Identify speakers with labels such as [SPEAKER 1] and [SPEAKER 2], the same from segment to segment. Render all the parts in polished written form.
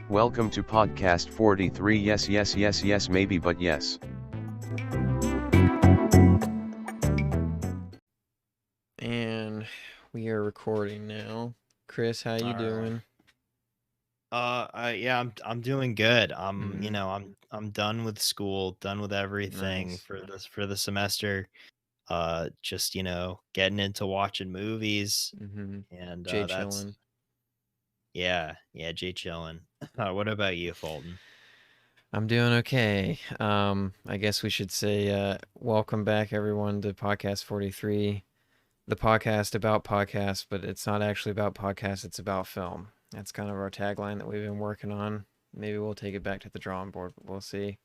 [SPEAKER 1] Welcome to podcast 43. Yes, yes, yes, yes, maybe, but yes.
[SPEAKER 2] And we are recording now. Chris, how you
[SPEAKER 3] All right.
[SPEAKER 2] doing?
[SPEAKER 3] Yeah, I'm doing good.
[SPEAKER 2] Mhm.
[SPEAKER 3] I'm done with school, done with everything
[SPEAKER 2] Nice.
[SPEAKER 3] for the semester. Just getting into watching movies,
[SPEAKER 2] Mhm.
[SPEAKER 3] and
[SPEAKER 2] Jay
[SPEAKER 3] that's
[SPEAKER 2] chilling.
[SPEAKER 3] Jay chilling. What about you, Fulton?
[SPEAKER 2] I'm doing okay. I guess we should say welcome back everyone to podcast 43, the podcast about podcasts, but it's not actually about podcasts, it's about film. That's kind of our tagline that we've been working on. Maybe we'll take it back to the drawing board, but we'll see.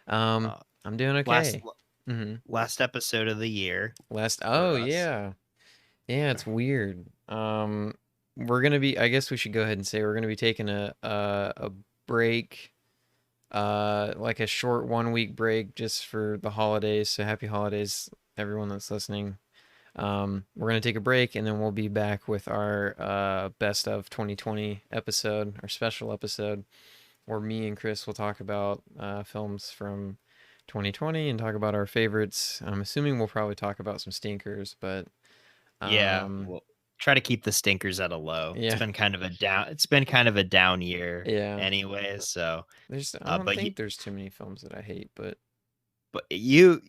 [SPEAKER 2] Um,
[SPEAKER 3] Uh,
[SPEAKER 2] I'm doing
[SPEAKER 3] last
[SPEAKER 2] okay. Mhm.
[SPEAKER 3] last episode of the year
[SPEAKER 2] Oh
[SPEAKER 3] for us.
[SPEAKER 2] yeah. Yeah, it's weird. We're gonna be. I guess we should go ahead and say we're gonna be taking a break, like a short 1 week break just for the holidays. So happy holidays, everyone that's listening. We're gonna take a break and then we'll be back with our best of 2020 episode, our special episode, where me and Chris will talk about films from 2020 and talk about our favorites. I'm assuming we'll probably talk about some stinkers, but
[SPEAKER 3] Yeah,
[SPEAKER 2] um,
[SPEAKER 3] we'll try to keep the stinkers at a low. It's
[SPEAKER 2] yeah.
[SPEAKER 3] been kind of a down. It's been kind of a down year,
[SPEAKER 2] Yeah.
[SPEAKER 3] anyways. So,
[SPEAKER 2] I don't
[SPEAKER 3] but you
[SPEAKER 2] think there's too many films that I hate, but
[SPEAKER 3] but you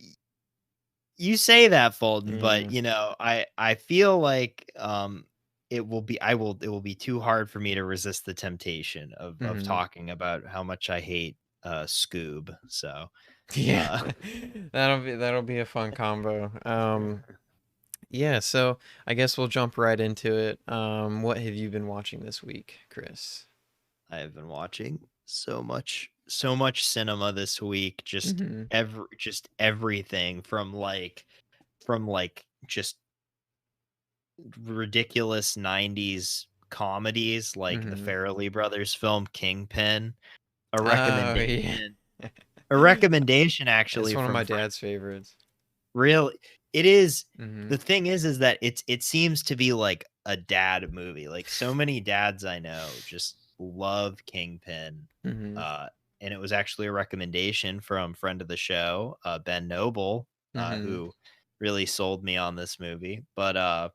[SPEAKER 3] say that, Fulton, but
[SPEAKER 2] yeah.
[SPEAKER 3] I feel like it will be too hard for me to resist the temptation of
[SPEAKER 2] Hmm.
[SPEAKER 3] talking about how much I hate Scoob. So
[SPEAKER 2] Yeah.
[SPEAKER 3] uh
[SPEAKER 2] That'll be a fun combo. Yeah, so I guess we'll jump right into it. What have you been watching this week, Chris?
[SPEAKER 3] I have been watching so much cinema this week,
[SPEAKER 2] Hmm.
[SPEAKER 3] just everything from just ridiculous 90s comedies like the
[SPEAKER 2] Hmm.
[SPEAKER 3] Farrelly Brothers film Kingpin, a
[SPEAKER 2] Oh yeah.
[SPEAKER 3] recommendation a recommendation
[SPEAKER 2] It's
[SPEAKER 3] actually
[SPEAKER 2] one of
[SPEAKER 3] from
[SPEAKER 2] my
[SPEAKER 3] friend.
[SPEAKER 2] dad's favorites.
[SPEAKER 3] Really, it is.
[SPEAKER 2] Hmm.
[SPEAKER 3] The thing is that it seems to be like a dad movie. Like so many dads I know just love Kingpin.
[SPEAKER 2] Hmm.
[SPEAKER 3] Uh and it was actually a recommendation from friend of the show, Ben Noble,
[SPEAKER 2] Hmm.
[SPEAKER 3] who really sold me on this movie. But I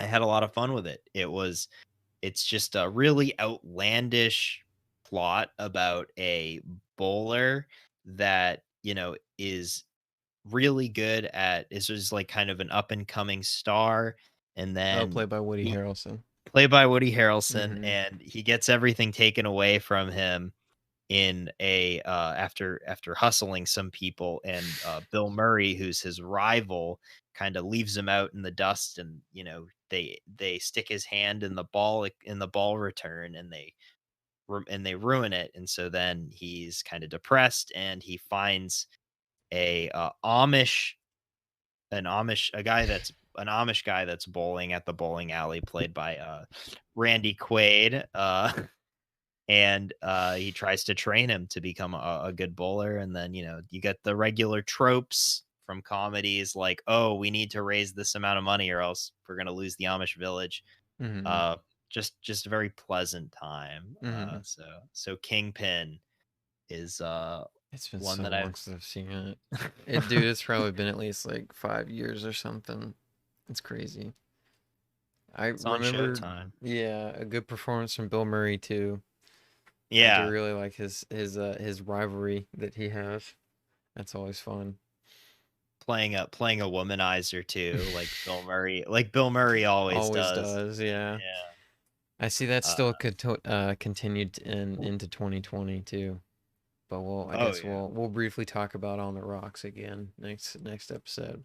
[SPEAKER 3] had a lot of fun with it. It's just a really outlandish plot about a bowler that, is really good at is just like kind of an up and coming star, and
[SPEAKER 2] Oh,
[SPEAKER 3] then
[SPEAKER 2] played by Woody
[SPEAKER 3] he
[SPEAKER 2] Harrelson.
[SPEAKER 3] played by Woody Harrelson,
[SPEAKER 2] Hmm.
[SPEAKER 3] and he gets everything taken away from him in a after hustling some people, and Bill Murray, who's his rival, kind of leaves him out in the dust, and they stick his hand in the ball return, and they ruin it, and so then he's kind of depressed, and he finds a Amish a guy that's an Amish guy that's bowling at the bowling alley, played by Randy Quaid, and he tries to train him to become a good bowler, and then you get the regular tropes from comedies like, oh, we need to raise this amount of money or else we're going to lose the Amish village.
[SPEAKER 2] Hmm.
[SPEAKER 3] uh just a very pleasant time.
[SPEAKER 2] Hmm.
[SPEAKER 3] So Kingpin is
[SPEAKER 2] It's been
[SPEAKER 3] one
[SPEAKER 2] so
[SPEAKER 3] that
[SPEAKER 2] long
[SPEAKER 3] I've
[SPEAKER 2] since I've seen it. Dude, it's probably been at least like 5 years or something. It's crazy. I
[SPEAKER 3] it's on
[SPEAKER 2] remember,
[SPEAKER 3] Showtime.
[SPEAKER 2] yeah, a good performance from Bill Murray too. I do
[SPEAKER 3] Yeah,
[SPEAKER 2] really like his rivalry that he has. That's always fun.
[SPEAKER 3] playing a womanizer too, like Bill Murray always
[SPEAKER 2] Always
[SPEAKER 3] does.
[SPEAKER 2] does, yeah.
[SPEAKER 3] Yeah.
[SPEAKER 2] I see that
[SPEAKER 3] Uh,
[SPEAKER 2] still continued into 2020 too. But I
[SPEAKER 3] oh
[SPEAKER 2] guess
[SPEAKER 3] yeah.
[SPEAKER 2] we'll briefly talk about On the Rocks again next episode.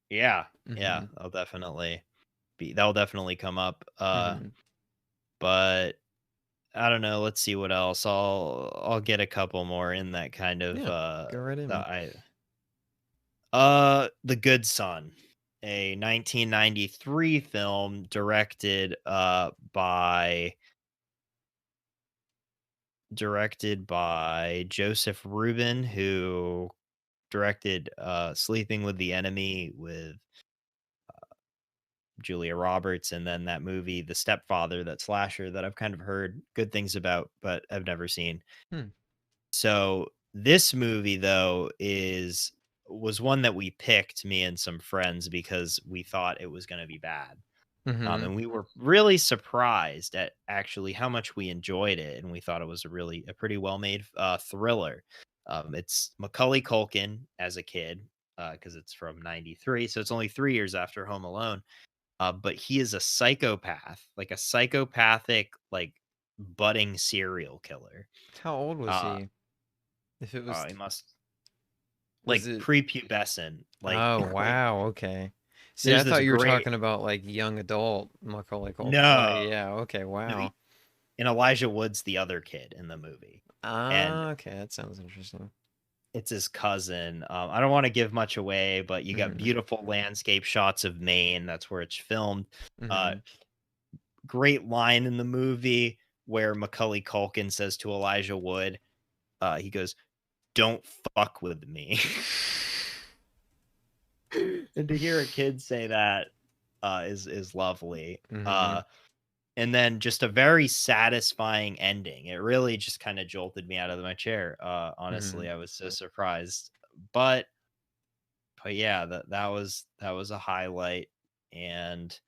[SPEAKER 3] Yeah. Yeah.
[SPEAKER 2] Mhm.
[SPEAKER 3] That'll definitely come up.
[SPEAKER 2] Mhm.
[SPEAKER 3] But I don't know. Let's see what else. I'll get a couple more in that kind of
[SPEAKER 2] Yeah, go right in, man.
[SPEAKER 3] that The Good Son, a 1993 film directed by Joseph Rubin, who directed Sleeping with the Enemy with Julia Roberts, and then that movie, The Stepfather, that slasher that I've kind of heard good things about, but I've never seen.
[SPEAKER 2] Hmm.
[SPEAKER 3] So this movie though is was one that we picked, me and some friends, because we thought it was going to be bad.
[SPEAKER 2] Mm-hmm.
[SPEAKER 3] And we were really surprised at actually how much we enjoyed it, and we thought it was a pretty well made thriller. It's Macaulay Culkin as a kid, because it's from '93, so it's only 3 years after Home Alone. But he is a psychopath, like a psychopathic, like budding serial killer.
[SPEAKER 2] How old was
[SPEAKER 3] Uh,
[SPEAKER 2] he? If it was,
[SPEAKER 3] he must
[SPEAKER 2] was
[SPEAKER 3] like
[SPEAKER 2] it?
[SPEAKER 3] prepubescent, like
[SPEAKER 2] Oh,
[SPEAKER 3] like
[SPEAKER 2] wow. Okay. See, I
[SPEAKER 3] there's this
[SPEAKER 2] thought you were
[SPEAKER 3] great
[SPEAKER 2] talking about like young adult Macaulay Culkin. Like,
[SPEAKER 3] no
[SPEAKER 2] yeah. Okay.
[SPEAKER 3] no
[SPEAKER 2] Wow.
[SPEAKER 3] and Elijah Wood's the other kid in the movie, and
[SPEAKER 2] Ah, okay. That sounds interesting.
[SPEAKER 3] it's his cousin. I don't want to give much away, but you got
[SPEAKER 2] Mm-hmm.
[SPEAKER 3] beautiful landscape shots of Maine. That's where it's filmed. Uh,
[SPEAKER 2] Mm-hmm.
[SPEAKER 3] Great line in the movie where Macaulay Culkin says to Elijah Wood, he goes, "Don't fuck with me." And to hear a kid say that is lovely.
[SPEAKER 2] Mm-hmm.
[SPEAKER 3] And then just a very satisfying ending. It really just kind of jolted me out of my chair.
[SPEAKER 2] Mm-hmm.
[SPEAKER 3] Honestly, I was so surprised. But yeah, that was a highlight. And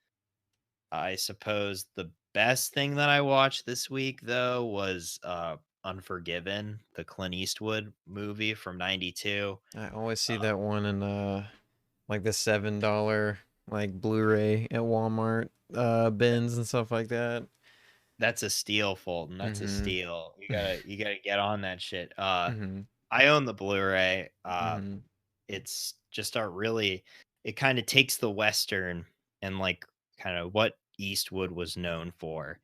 [SPEAKER 3] I suppose the best thing that I watched this week though was Unforgiven, the Clint Eastwood movie from '92.
[SPEAKER 2] I always see
[SPEAKER 3] Uh,
[SPEAKER 2] that one in like the $7 like Blu-ray at Walmart bins and stuff like that.
[SPEAKER 3] that's a steal, Fulton. That's a
[SPEAKER 2] Mm-hmm.
[SPEAKER 3] steal. You gotta get on that shit.
[SPEAKER 2] Mm-hmm.
[SPEAKER 3] I own the Blu-ray.
[SPEAKER 2] Mm-hmm.
[SPEAKER 3] It's just a really it kind of takes the Western and like kind of what Eastwood was known for,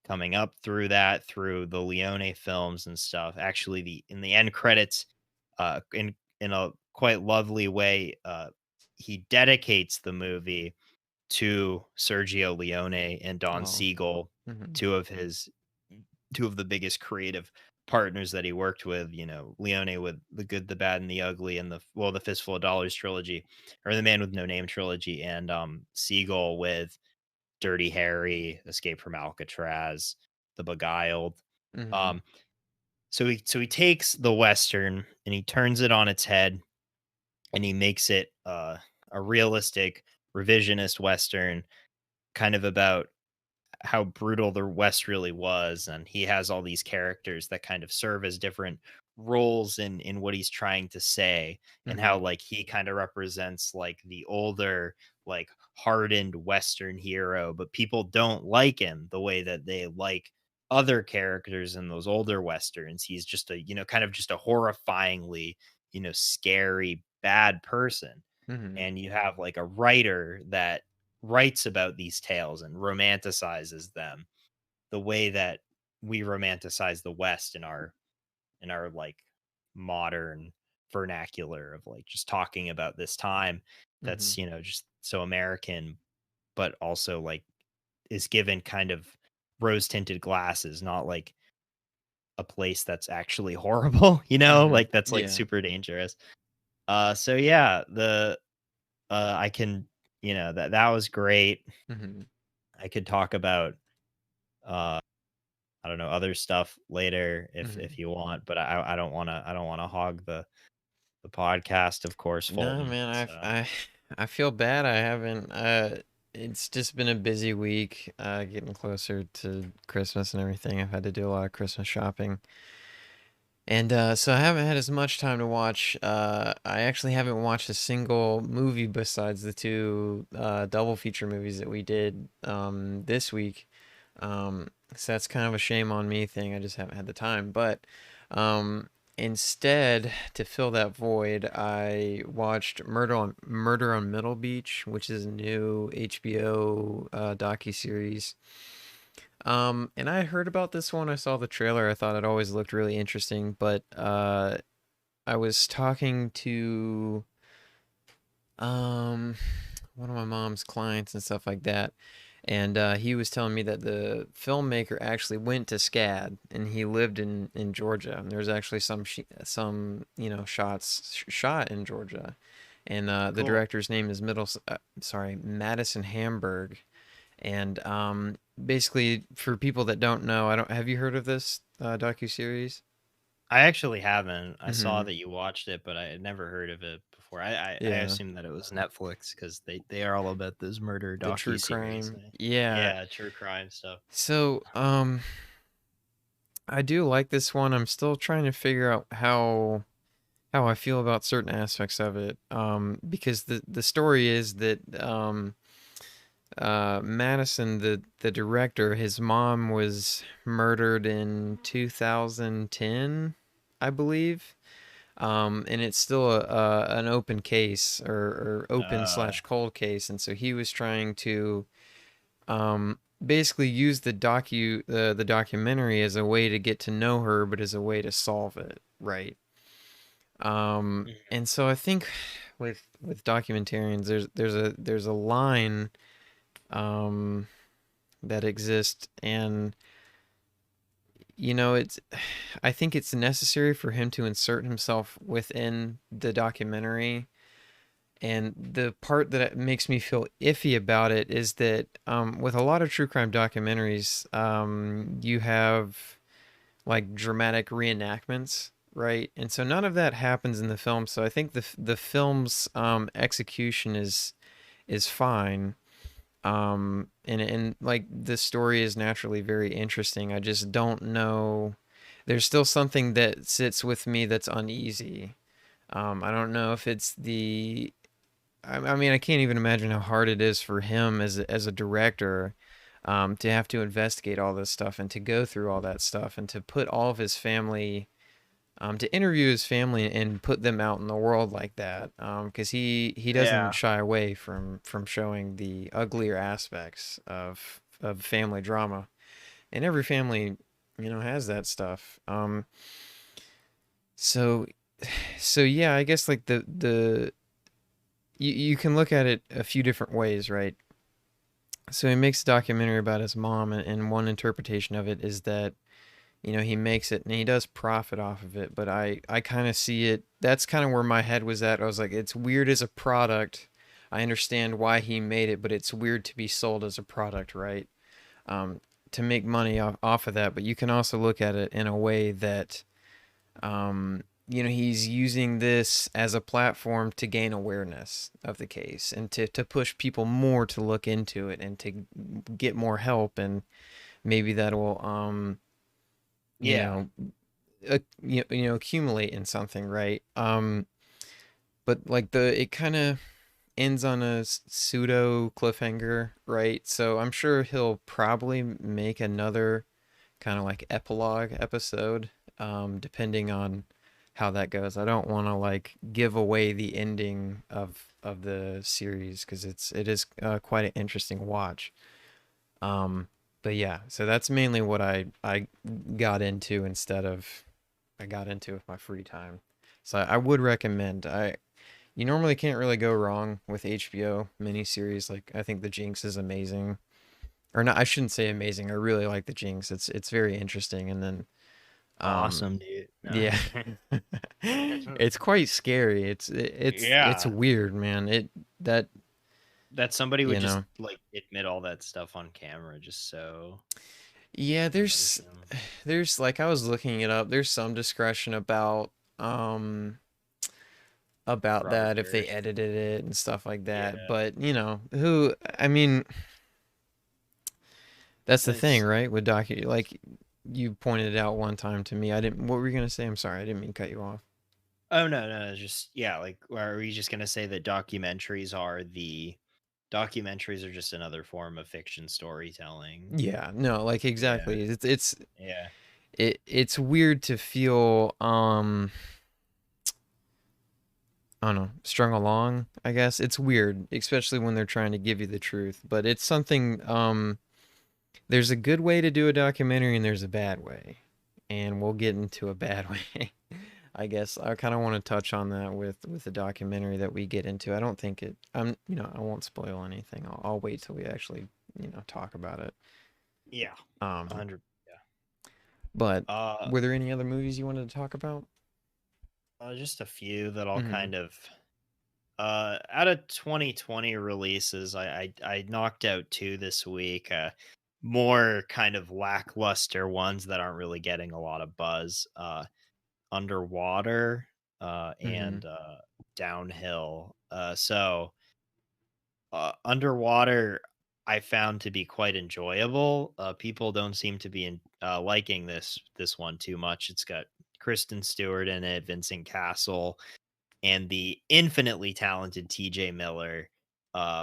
[SPEAKER 3] coming up through that, through the Leone films and stuff. Actually, the in the end credits, in a quite lovely way, he dedicates the movie to Sergio Leone and Don
[SPEAKER 2] Oh.
[SPEAKER 3] Siegel,
[SPEAKER 2] Mm-hmm.
[SPEAKER 3] two of his two of the biggest creative partners that he worked with. You know, Leone with The Good, the Bad, and the Ugly, and the Fistful of Dollars trilogy, or the Man with No Name trilogy, and Siegel with Dirty Harry, Escape from Alcatraz, The Beguiled.
[SPEAKER 2] Mm-hmm.
[SPEAKER 3] Um, so he takes the Western and he turns it on its head, and he makes it a realistic revisionist Western, kind of about how brutal the West really was, and he has all these characters that kind of serve as different roles in what he's trying to say, and
[SPEAKER 2] Mm-hmm.
[SPEAKER 3] how like he kind of represents like the older, like hardened Western hero, but people don't like him the way that they like other characters in those older Westerns. He's just a, kind of just a horrifyingly, scary bad person.
[SPEAKER 2] Mm-hmm.
[SPEAKER 3] And you have like a writer that writes about these tales and romanticizes them the way that we romanticize the West in our like modern vernacular of like just talking about this time
[SPEAKER 2] Mm-hmm.
[SPEAKER 3] that's, just so American, but also like is given kind of rose tinted glasses, not like a place that's actually horrible,
[SPEAKER 2] Mm-hmm.
[SPEAKER 3] like that's like
[SPEAKER 2] Yeah.
[SPEAKER 3] super dangerous. So yeah, the I can, that was great.
[SPEAKER 2] Mm-hmm.
[SPEAKER 3] I could talk about uh I don't know, other stuff later
[SPEAKER 2] Mm-hmm.
[SPEAKER 3] if you want, but I don't wanna hog the podcast, of course,
[SPEAKER 2] No,
[SPEAKER 3] Fulton.
[SPEAKER 2] man,
[SPEAKER 3] So
[SPEAKER 2] I feel bad. I haven't it's just been a busy week, getting closer to Christmas and everything. I've had to do a lot of Christmas shopping. And so I haven't had as much time to watch. I actually haven't watched a single movie besides the two double feature movies that we did this week. So that's kind of a shame on me thing. I just haven't had the time. But um, instead, to fill that void, I watched Murder on Middle Beach, which is a new HBO docu-series. And I heard about this one. I saw the trailer. I thought it always looked really interesting, but I was talking to um one of my mom's clients and stuff like that, and he was telling me that the filmmaker actually went to SCAD and he lived in Georgia. And there's actually some shots shot in Georgia, and the
[SPEAKER 3] cool.
[SPEAKER 2] director's name is Madison Hamburg. And basically, for people that don't know, I don't have you heard of this docu-series?
[SPEAKER 3] I actually haven't. I saw
[SPEAKER 2] Mm-hmm.
[SPEAKER 3] that you watched it, but I had never heard of it before. I
[SPEAKER 2] Yeah,
[SPEAKER 3] assumed that it was Netflix because they are all about those murder
[SPEAKER 2] the true
[SPEAKER 3] docu-series.
[SPEAKER 2] crime. Yeah.
[SPEAKER 3] Yeah, true crime stuff.
[SPEAKER 2] So, I do like this one. I'm still trying to figure out how I feel about certain aspects of it. Because the story is that Madison, the director, his mom was murdered in 2010, I believe. And it's still an open case, or open
[SPEAKER 3] Uh,
[SPEAKER 2] slash cold case, and so he was trying to basically use the documentary as a way to get to know her, but as a way to solve it, right?
[SPEAKER 3] mhm.
[SPEAKER 2] And so I think with documentarians, there's a line um, that exists, and it's I think it's necessary for him to insert himself within the documentary. And the part that makes me feel iffy about it is that with a lot of true crime documentaries, you have like dramatic reenactments, right? And so none of that happens in the film. So I think the film's execution is fine. And like the story is naturally very interesting. I just don't know. There's still something that sits with me that's uneasy. I don't know if it's the. I mean, I can't even imagine how hard it is for him as a director, to have to investigate all this stuff and to go through all that stuff and to put all of his family, to interview his family and put them out in the world like that, because he doesn't
[SPEAKER 3] Yeah.
[SPEAKER 2] shy away from showing the uglier aspects of family drama, and every family has that stuff. So so yeah, I guess like the you can look at it a few different ways, right? So he makes a documentary about his mom, and one interpretation of it is that he makes it and he does profit off of it. But I kind of see it. That's kind of where my head was at. I was like, it's weird as a product. I understand why he made it, but it's weird to be sold as a product, right? Um, to make money off of that. But you can also look at it in a way that he's using this as a platform to gain awareness of the case and to push people more to look into it and to get more help, and maybe that will you
[SPEAKER 3] Yeah.
[SPEAKER 2] know accumulate in something, right? But like it kind of ends on a pseudo cliffhanger, right? So I'm sure he'll probably make another kind of like epilogue episode, depending on how that goes. I don't want to like give away the ending of the series because it is quite an interesting watch. Um, but yeah, so that's mainly what I got into instead of I got into with my free time. So I would recommend. You normally can't really go wrong with HBO miniseries. Like I think The Jinx is amazing, or not. I shouldn't say amazing. I really like The Jinx. It's very interesting, and then um,
[SPEAKER 3] Awesome, dude. No.
[SPEAKER 2] yeah, it's quite scary. It's
[SPEAKER 3] Yeah.
[SPEAKER 2] weird, man. That
[SPEAKER 3] That somebody would
[SPEAKER 2] you
[SPEAKER 3] just
[SPEAKER 2] know.
[SPEAKER 3] like admit all that stuff on camera just so
[SPEAKER 2] Yeah,
[SPEAKER 3] amazing.
[SPEAKER 2] there's like I was looking it up. There's some discretion um about
[SPEAKER 3] Robert
[SPEAKER 2] that if they
[SPEAKER 3] Durst.
[SPEAKER 2] edited it and stuff like that.
[SPEAKER 3] Yeah.
[SPEAKER 2] But who I mean, that's the thing,
[SPEAKER 3] It's
[SPEAKER 2] right? With docu, like you pointed it out one time to me. I didn't. What were you gonna say? I'm sorry, I didn't mean to cut you off.
[SPEAKER 3] Oh no, no, it's just yeah, like are we just gonna say that documentaries are just another form of fiction storytelling?
[SPEAKER 2] Yeah, no, like
[SPEAKER 3] Yeah.
[SPEAKER 2] exactly.
[SPEAKER 3] Yeah.
[SPEAKER 2] It's weird to feel I don't know, strung along, I guess. It's weird, especially when they're trying to give you the truth. But it's something there's a good way to do a documentary and there's a bad way. And we'll get into a bad way. I guess I kind of want to touch on that with the documentary that we get into. I don't think I won't spoil anything. I'll wait till we actually, talk about it.
[SPEAKER 3] Yeah.
[SPEAKER 2] Um
[SPEAKER 3] 100. Yeah.
[SPEAKER 2] but
[SPEAKER 3] Uh
[SPEAKER 2] were there any other movies you wanted to talk about?
[SPEAKER 3] just a few that I'll
[SPEAKER 2] Mhm.
[SPEAKER 3] kind of Out of 2020 releases, I knocked out two this week. More kind of lackluster ones that aren't really getting a lot of buzz. Underwater,
[SPEAKER 2] Mm-hmm.
[SPEAKER 3] and Downhill. Underwater, I found to be quite enjoyable. People don't seem to be liking this one too much. It's got Kristen Stewart in it, Vincent Castle, and the infinitely talented TJ Miller.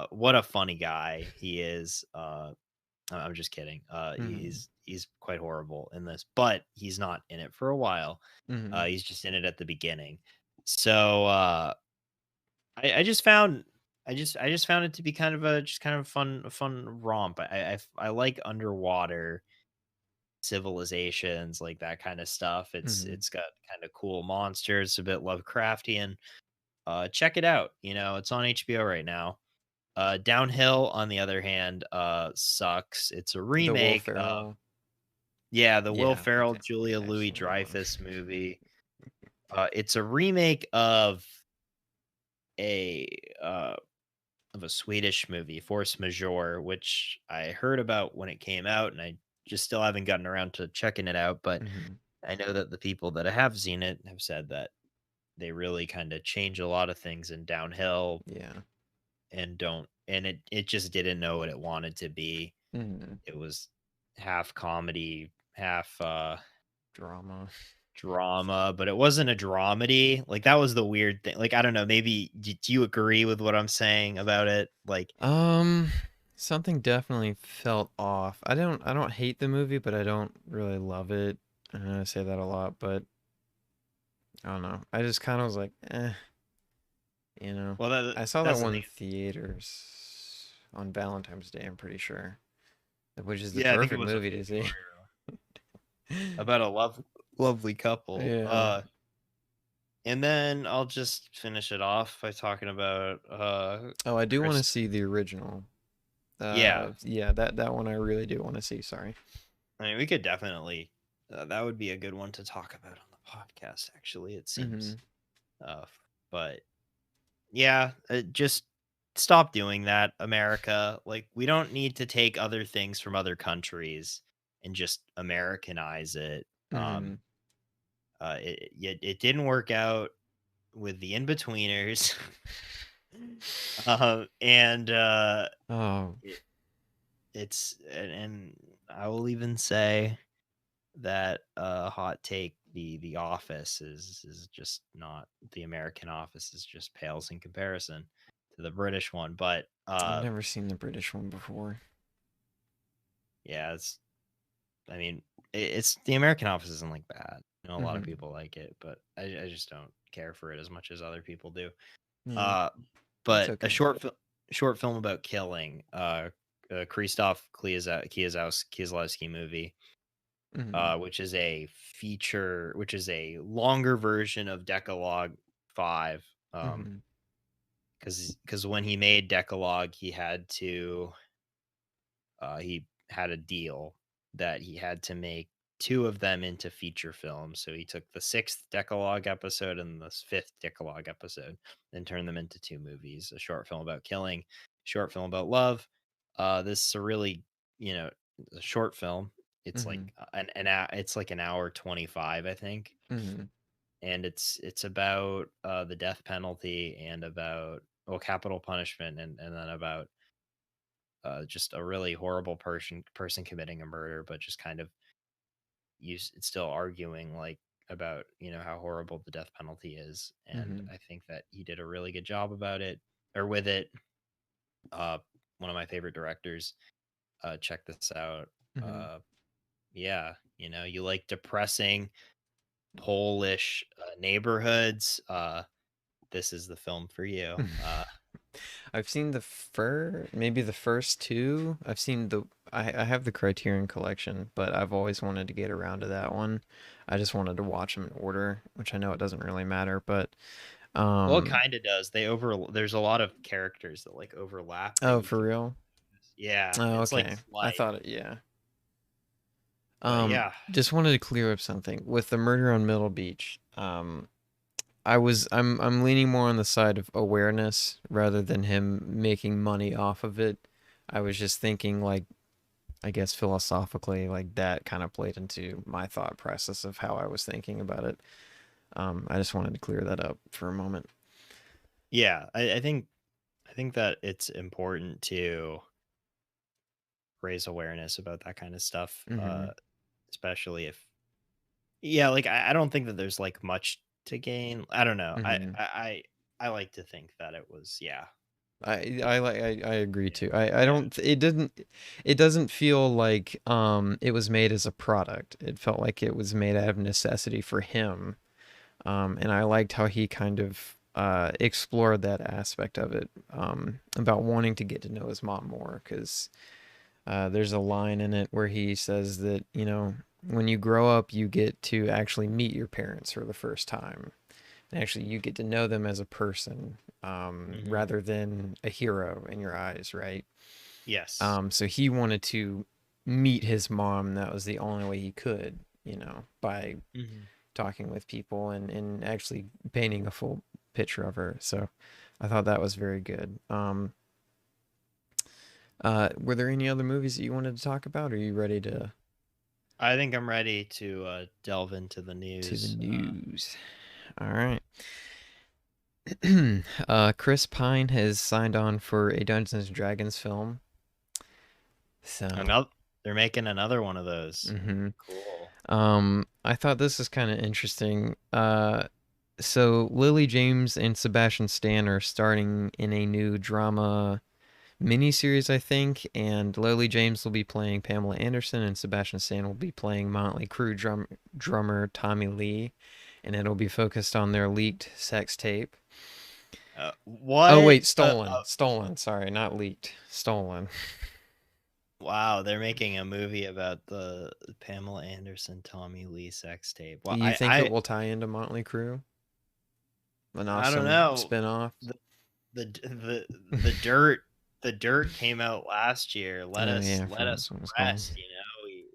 [SPEAKER 3] What a funny guy he is. I'm just kidding.
[SPEAKER 2] Mm-hmm.
[SPEAKER 3] He's quite horrible in this, but he's not in it for a while.
[SPEAKER 2] Mm-hmm.
[SPEAKER 3] He's just in it at the beginning. So I just found I just found it to be kind of a fun romp. I like underwater civilizations, like that kind of stuff.
[SPEAKER 2] Mm-hmm.
[SPEAKER 3] It's got kind of cool monsters, a bit Lovecraftian. Check it out. It's on HBO right now. Downhill, on the other hand, sucks. It's a
[SPEAKER 2] The Will
[SPEAKER 3] remake of,
[SPEAKER 2] Ferrell.
[SPEAKER 3] yeah, the Will
[SPEAKER 2] Yeah.
[SPEAKER 3] Ferrell,
[SPEAKER 2] Okay.
[SPEAKER 3] Julia
[SPEAKER 2] Yeah, I've
[SPEAKER 3] Louis
[SPEAKER 2] seen that one.
[SPEAKER 3] Dreyfus movie. It's a remake a uh, of a Swedish movie, Force Majeure, which I heard about when it came out, and I just still haven't gotten around to checking it out. But
[SPEAKER 2] Mm-hmm.
[SPEAKER 3] I know that the people that have seen it have said that they really kind of change a lot of things in Downhill,
[SPEAKER 2] Yeah.
[SPEAKER 3] and it just didn't know what it wanted to be.
[SPEAKER 2] Mm-hmm.
[SPEAKER 3] It was half comedy, half
[SPEAKER 2] Drama.
[SPEAKER 3] drama, but it wasn't a dramedy. Like, that was the weird thing. Like, I don't know, maybe do you agree with what I'm saying about it? Like,
[SPEAKER 2] Um, Something definitely felt off. I don't hate the movie, but I don't really love it. I say that a lot, but I don't know. I just kind of was like, eh, you know.
[SPEAKER 3] well,
[SPEAKER 2] I saw that
[SPEAKER 3] that's the
[SPEAKER 2] one
[SPEAKER 3] thing.
[SPEAKER 2] in theaters on Valentine's Day, I'm pretty sure, which is the
[SPEAKER 3] Yeah, I think it
[SPEAKER 2] perfect
[SPEAKER 3] was a
[SPEAKER 2] movie to see.
[SPEAKER 3] February about a lovely couple.
[SPEAKER 2] Yeah.
[SPEAKER 3] And then I'll just finish it off by talking about
[SPEAKER 2] Oh, I do want to
[SPEAKER 3] Chris.
[SPEAKER 2] see the original.
[SPEAKER 3] Yeah,
[SPEAKER 2] Yeah, that one I really do want to see. Sorry.
[SPEAKER 3] I mean, we could definitely that would be a good one to talk about on the podcast. Actually, it
[SPEAKER 2] Mm-hmm.
[SPEAKER 3] seems. Uh, but yeah, just stop doing that, America. Like, we don't need to take other things from other countries and just Americanize it.
[SPEAKER 2] Mm-hmm.
[SPEAKER 3] It didn't work out with the In-Betweeners. And
[SPEAKER 2] Oh.
[SPEAKER 3] it, and I will even say that hot take, the Office is just not, the American Office is just pales in comparison to the British one. But
[SPEAKER 2] I've never seen the British one before.
[SPEAKER 3] yeah, I mean, it's the American Office isn't like bad. A lot of
[SPEAKER 2] Mm-hmm.
[SPEAKER 3] people like it, but I just don't care for it as much as other people do.
[SPEAKER 2] Yeah,
[SPEAKER 3] Uh,
[SPEAKER 2] it's
[SPEAKER 3] but a
[SPEAKER 2] okay.
[SPEAKER 3] short film about killing, Krzysztof Kieslowski movie,
[SPEAKER 2] Mm-hmm.
[SPEAKER 3] which is a longer version of Decalogue 5.
[SPEAKER 2] Mm-hmm.
[SPEAKER 3] Because when he made Decalogue, he had a deal that he had to make two of them into feature films. So he took the sixth Decalogue episode and the fifth Decalogue episode and turned them into two movies: a short film about killing, short film about love. This is a really, a short film. It's like
[SPEAKER 2] Mm-hmm.
[SPEAKER 3] it's like an hour 25, I think,
[SPEAKER 2] Mm-hmm.
[SPEAKER 3] and it's about the death penalty and about, well, capital punishment, and then about just a really horrible person committing a murder, but just kind of it's still arguing, like, about, how horrible the death penalty is. And
[SPEAKER 2] Mm-hmm.
[SPEAKER 3] I think that he did a really good job about it, or with it. Uh, One of my favorite directors. Check this out.
[SPEAKER 2] Mm-hmm.
[SPEAKER 3] Uh, yeah, you like depressing Polish neighborhoods. This is the film for you.
[SPEAKER 2] I've seen maybe the first two. I have the Criterion collection, but I've always wanted to get around to that one. I just wanted to watch them in order, which I know it doesn't really matter, but
[SPEAKER 3] Well, it
[SPEAKER 2] um,
[SPEAKER 3] kind of does. There's a lot of characters that, like, overlap that
[SPEAKER 2] oh,
[SPEAKER 3] you
[SPEAKER 2] for
[SPEAKER 3] can.
[SPEAKER 2] real?
[SPEAKER 3] Yeah,
[SPEAKER 2] Oh,
[SPEAKER 3] it's like
[SPEAKER 2] okay. I
[SPEAKER 3] slight.
[SPEAKER 2] thought it, yeah.
[SPEAKER 3] But yeah.
[SPEAKER 2] Just wanted to clear up something with the murder on Middle Beach. I'm leaning more on the side of awareness rather than him making money off of it. I was just thinking like I guess philosophically like that kind of played into my thought process of how I was thinking about it. I just wanted to clear that up for a moment.
[SPEAKER 3] Yeah, I think that it's important to raise awareness about that kind of stuff,
[SPEAKER 2] Hmm.
[SPEAKER 3] especially if yeah, like I don't think that there's like much to gain. I don't know.
[SPEAKER 2] Hmm.
[SPEAKER 3] I like to think that it was yeah.
[SPEAKER 2] I agree
[SPEAKER 3] Yeah.
[SPEAKER 2] too. I
[SPEAKER 3] Yeah.
[SPEAKER 2] don't it doesn't feel like it was made as a product. It felt like it was made out of necessity for him. And I liked how he kind of explored that aspect of it, about wanting to get to know his mom more because there's a line in it where he says that, you know, when you grow up, you get to actually meet your parents for the first time. And actually, you get to know them as a person,
[SPEAKER 3] Hmm.
[SPEAKER 2] rather than a hero in your eyes, right?
[SPEAKER 3] Yes.
[SPEAKER 2] So he wanted to meet his mom. That was the only way he could, you know, by
[SPEAKER 3] Hmm.
[SPEAKER 2] talking with people and actually painting a full picture of her. So I thought that was very good. Were there any other movies that you wanted to talk about? Or are you ready
[SPEAKER 3] I think I'm ready to delve into the
[SPEAKER 2] to the
[SPEAKER 3] news.
[SPEAKER 2] news? All right. Chris Pine has signed on for a Dungeons and Dragons film. So,
[SPEAKER 3] Another, they're making another one of those.
[SPEAKER 2] hmm
[SPEAKER 3] Cool.
[SPEAKER 2] I thought this is kind of interesting. So Lily James and Sebastian Stan are starting in a new drama miniseries, I think, and Lily James will be playing Pamela Anderson, and Sebastian Stan will be playing Motley Crue drummer Tommy Lee, and it'll be focused on their leaked sex tape. Oh
[SPEAKER 3] What?
[SPEAKER 2] wait, stolen. Sorry, not leaked, stolen.
[SPEAKER 3] Wow, they're making a movie about the Pamela Anderson Tommy Lee sex tape. Well,
[SPEAKER 2] You think it will tie into Motley Crue? An
[SPEAKER 3] I don't
[SPEAKER 2] awesome
[SPEAKER 3] know.
[SPEAKER 2] spinoff?
[SPEAKER 3] The the dirt came out last year. Let
[SPEAKER 2] Oh
[SPEAKER 3] us
[SPEAKER 2] yeah, I
[SPEAKER 3] let
[SPEAKER 2] forgot
[SPEAKER 3] us
[SPEAKER 2] what it's called.
[SPEAKER 3] rest.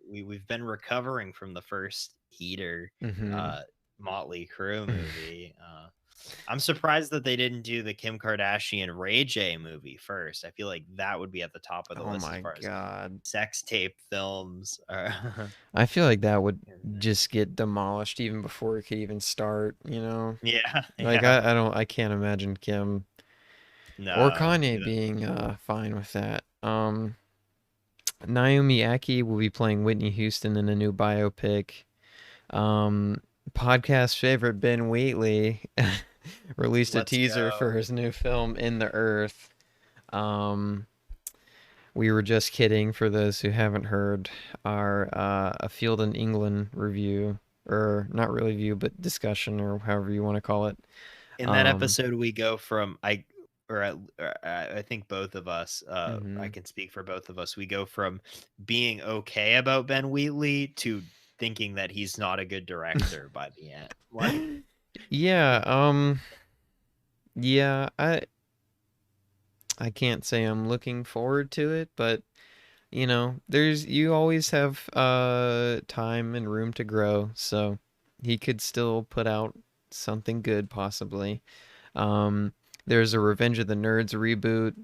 [SPEAKER 3] We've been recovering from the first heater,
[SPEAKER 2] Mm-hmm.
[SPEAKER 3] uh, Motley Crue movie. I'm surprised that they didn't do the Kim Kardashian Ray J movie first. I feel like that would be at the top of the
[SPEAKER 2] Oh
[SPEAKER 3] list as
[SPEAKER 2] my
[SPEAKER 3] far as
[SPEAKER 2] God.
[SPEAKER 3] sex tape films are.
[SPEAKER 2] I feel like that would
[SPEAKER 3] concerned.
[SPEAKER 2] just get demolished even before it could even start, you know?
[SPEAKER 3] Yeah,
[SPEAKER 2] Like
[SPEAKER 3] yeah.
[SPEAKER 2] I can't imagine Kim or
[SPEAKER 3] No,
[SPEAKER 2] Kanye
[SPEAKER 3] neither.
[SPEAKER 2] being fine with that. Naomi Aki will be playing Whitney Houston in a new biopic. Um, Podcast favorite Ben Wheatley released a
[SPEAKER 3] Let's
[SPEAKER 2] teaser for
[SPEAKER 3] go.
[SPEAKER 2] his new film In the Earth. Um, we were just kidding for those who haven't heard our A Field in England review, or not really review, but discussion, or however you want to call it.
[SPEAKER 3] In that
[SPEAKER 2] Um,
[SPEAKER 3] episode, we go from I think both of us, I
[SPEAKER 2] mhm.
[SPEAKER 3] can speak for both of us. We go from being okay about Ben Wheatley to thinking that he's not a good director by the end. Like,
[SPEAKER 2] Yeah, yeah, I can't say I'm looking forward to it, but you know, you always have time and room to grow, so he could still put out something good possibly. Um there's a Revenge of the Nerds reboot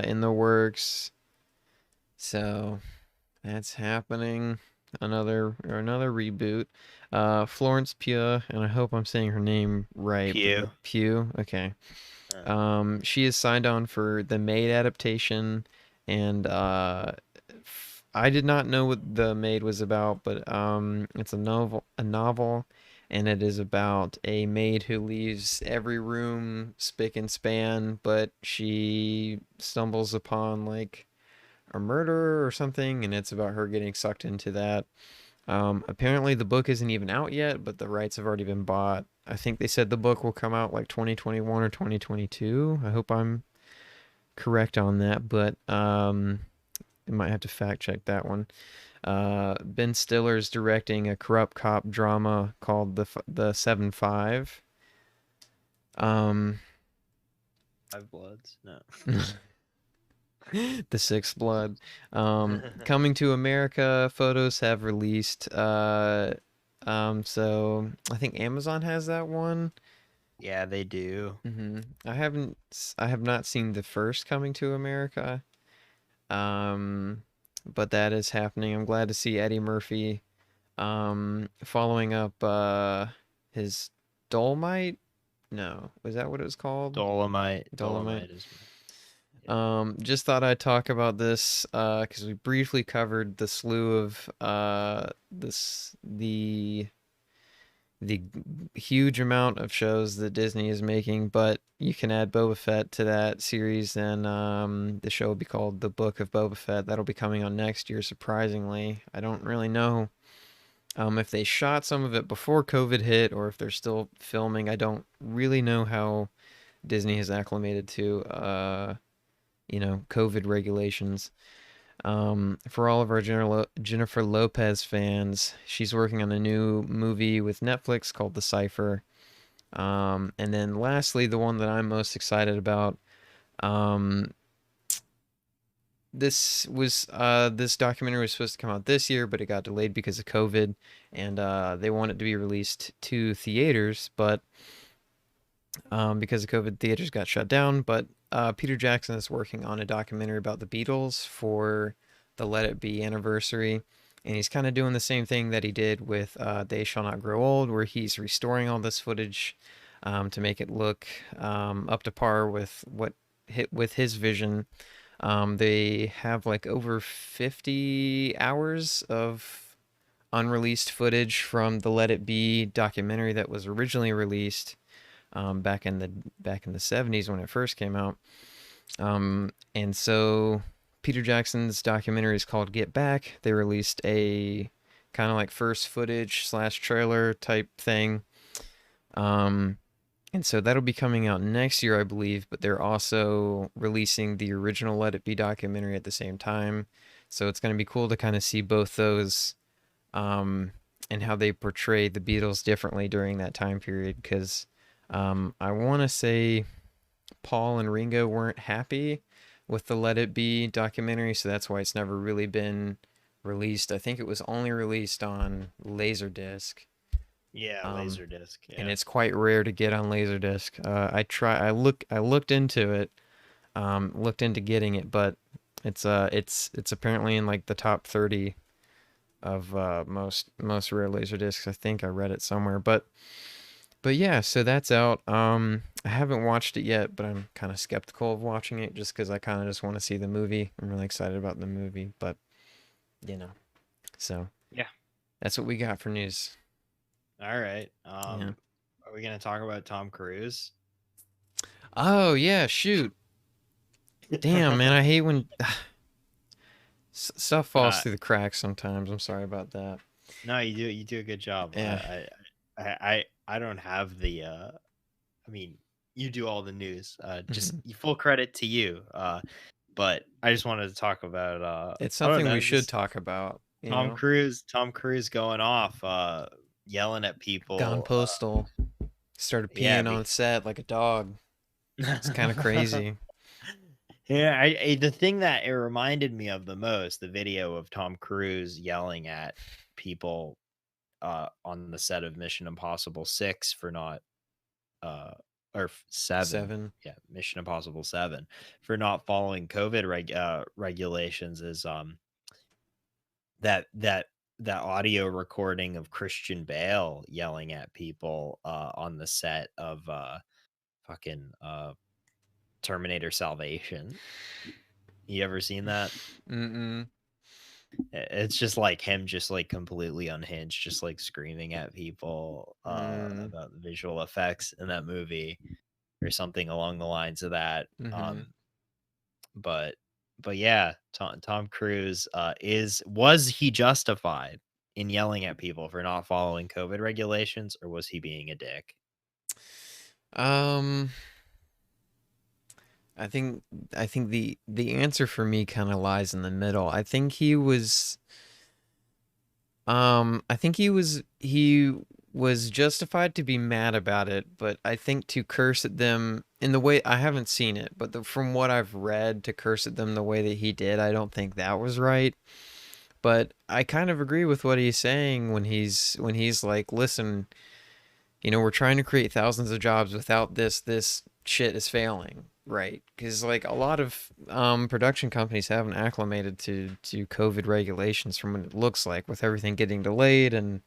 [SPEAKER 2] in the works. So that's happening. Another reboot. Florence Pugh, and I hope I'm saying her name right, but
[SPEAKER 3] Pew.
[SPEAKER 2] Pugh. Okay.
[SPEAKER 3] Uh,
[SPEAKER 2] She is signed on for the Maid adaptation, and I did not know what the Maid was about, but it's a novel, and it is about a maid who leaves every room spick and span, but she stumbles upon like a murder or something, and it's about her getting sucked into that. Apparently the book isn't even out yet, but the rights have already been bought. I think they said the book will come out like 2021 or 2022. I hope I'm correct on that, but I might have to fact check that one. Ben Stiller's directing a corrupt cop drama called the 7-5. Um,
[SPEAKER 3] Five Bloods. No.
[SPEAKER 2] the Sixth Blood. Coming to America, photos have released. So I think Amazon has that one.
[SPEAKER 3] Yeah, they do.
[SPEAKER 2] I have not seen the first Coming to America. Um, but that is happening. I'm glad to see Eddie Murphy following up his Dolomite. No, was that what it was called?
[SPEAKER 3] Dolomite.
[SPEAKER 2] Dolomite.
[SPEAKER 3] Dolomite is. Yeah.
[SPEAKER 2] Just thought I'd talk about this because we briefly covered the slew of the huge amount of shows that Disney is making, but you can add Boba Fett to that series, and the show will be called The Book of Boba Fett. That'll be coming on next year, surprisingly. I don't really know if they shot some of it before COVID hit or if they're still filming. I don't really know how Disney has acclimated to, COVID regulations. For all of our Jennifer Lopez fans, she's working on a new movie with Netflix called The Cipher. And then lastly, the one that I'm most excited about. Um, this documentary was supposed to come out this year, but it got delayed because of COVID, and they want it to be released to theaters, but because of COVID, theaters got shut down. But Peter Jackson is working on a documentary about the Beatles for the Let It Be anniversary. And he's kind of doing the same thing that he did with They Shall Not Grow Old, where he's restoring all this footage to make it look up to par with what hit with his vision. They have like over 50 hours of unreleased footage from the Let It Be documentary that was originally released back in the 70s when it first came out. And so Peter Jackson's documentary is called Get Back. They released a kind of like first footage slash trailer type thing. And so that'll be coming out next year, I believe, but they're also releasing the original Let It Be documentary at the same time. So it's going to be cool to kind of see both those um, and how they portray the Beatles differently during that time period. Because I want to say Paul and Ringo weren't happy with the Let It Be documentary, so that's why it's never really been released. I think it was only released on Laserdisc.
[SPEAKER 3] Yeah,
[SPEAKER 2] Um,
[SPEAKER 3] Laserdisc.
[SPEAKER 2] and
[SPEAKER 3] Yeah.
[SPEAKER 2] it's quite rare to get on Laserdisc. I looked into it, looked into getting it, but it's apparently in like the top 30 of most rare Laserdiscs. I think I read it somewhere, but yeah, so that's out. I haven't watched it yet, but I'm kind of skeptical of watching it just because I kind of just want to see the movie. I'm really excited about the movie, but you know, so
[SPEAKER 3] Yeah.
[SPEAKER 2] that's what we got for news.
[SPEAKER 3] All right.
[SPEAKER 2] Yeah.
[SPEAKER 3] Are we gonna talk about Tom Cruise?
[SPEAKER 2] Oh yeah, shoot. Damn, man, I hate when stuff falls
[SPEAKER 3] uh,
[SPEAKER 2] through the cracks sometimes. I'm sorry about that.
[SPEAKER 3] no, you do a good job.
[SPEAKER 2] Yeah.
[SPEAKER 3] I don't have the. I mean, you do all the news. Just
[SPEAKER 2] Mhm.
[SPEAKER 3] full credit to you. But I just wanted to talk about.
[SPEAKER 2] It's
[SPEAKER 3] I don't
[SPEAKER 2] something we
[SPEAKER 3] know,
[SPEAKER 2] should
[SPEAKER 3] just
[SPEAKER 2] talk about,
[SPEAKER 3] Tom Cruise. Tom Cruise going off, yelling at
[SPEAKER 2] Gone
[SPEAKER 3] people.
[SPEAKER 2] postal. Started
[SPEAKER 3] Yeah.
[SPEAKER 2] peeing on set like a dog. It's kind of crazy.
[SPEAKER 3] Yeah, the thing that it reminded me of the most, the video of Tom Cruise yelling at people on the set of Mission Impossible 6 for not uh 7.
[SPEAKER 2] 7.
[SPEAKER 3] Yeah, Mission Impossible 7 for not following COVID regulations is that that that audio recording of Christian Bale yelling at people on the set of fucking Terminator Salvation. You ever seen that?
[SPEAKER 2] Mm-mm.
[SPEAKER 3] It's just like him just like completely unhinged, just like screaming at people
[SPEAKER 2] Mm.
[SPEAKER 3] about the visual effects in that movie or something along the lines of that.
[SPEAKER 2] Mm-hmm.
[SPEAKER 3] But yeah, Tom Cruise was he justified in yelling at people for not following COVID regulations, or was he being a dick?
[SPEAKER 2] Um, I think I think the answer for me kind of lies in the middle. I think he was justified to be mad about it, but I think to curse at them in the way I haven't seen it, but from what I've read, to curse at them the way that he did, I don't think that was right. But I kind of agree with what he's saying when he's like, listen, we're trying to create thousands of jobs without this shit is failing, right? Because like a lot of production companies haven't acclimated to COVID regulations from what it looks like, with everything getting delayed and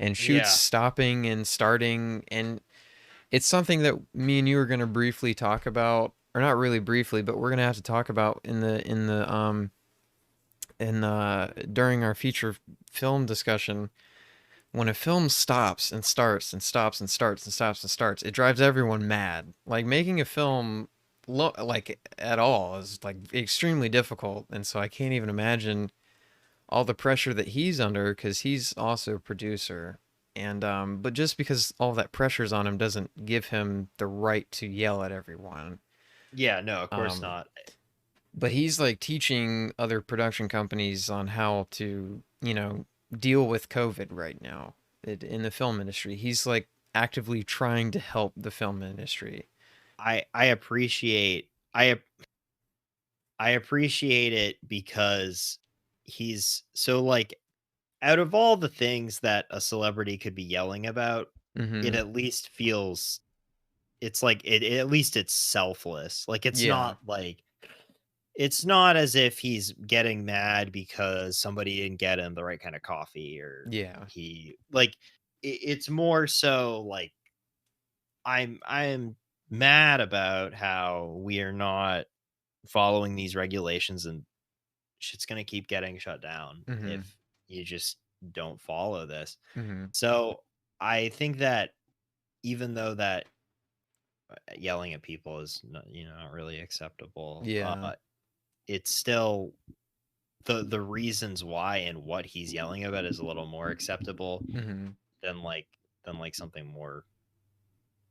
[SPEAKER 2] shoots
[SPEAKER 3] Yeah.
[SPEAKER 2] stopping and starting. And it's something that me and you are going to briefly talk about, or not really briefly, but we're going to have to talk about in the during our feature film discussion. When a film stops and starts and stops and starts and stops and starts, it drives everyone mad. Like making a film like at all is like extremely difficult, and so I can't even imagine all the pressure that he's under, because he's also a producer. And but just because all that pressure's on him doesn't give him the right to yell at everyone.
[SPEAKER 3] Yeah, no, of course
[SPEAKER 2] Um,
[SPEAKER 3] not.
[SPEAKER 2] but he's like teaching other production companies on how to, deal with COVID right now in the film industry. He's like actively trying to help the film industry.
[SPEAKER 3] I appreciate I appreciate it because he's so like out of all the things that a celebrity could be yelling about, it
[SPEAKER 2] Mm-hmm.
[SPEAKER 3] at least feels it's like at least it's selfless. Like
[SPEAKER 2] Yeah.
[SPEAKER 3] it's not as if he's getting mad because somebody didn't get him the right kind of coffee or
[SPEAKER 2] Yeah.
[SPEAKER 3] he like it's more so like I'm mad about how we are not following these regulations and shit's going to keep getting shut down
[SPEAKER 2] Mm-hmm.
[SPEAKER 3] if you just don't follow this.
[SPEAKER 2] Mm-hmm.
[SPEAKER 3] So I think that even though that yelling at people is not, not really acceptable,
[SPEAKER 2] Yeah.
[SPEAKER 3] it's still the reasons why and what he's yelling about is a little more acceptable
[SPEAKER 2] Mm-hmm.
[SPEAKER 3] than like something more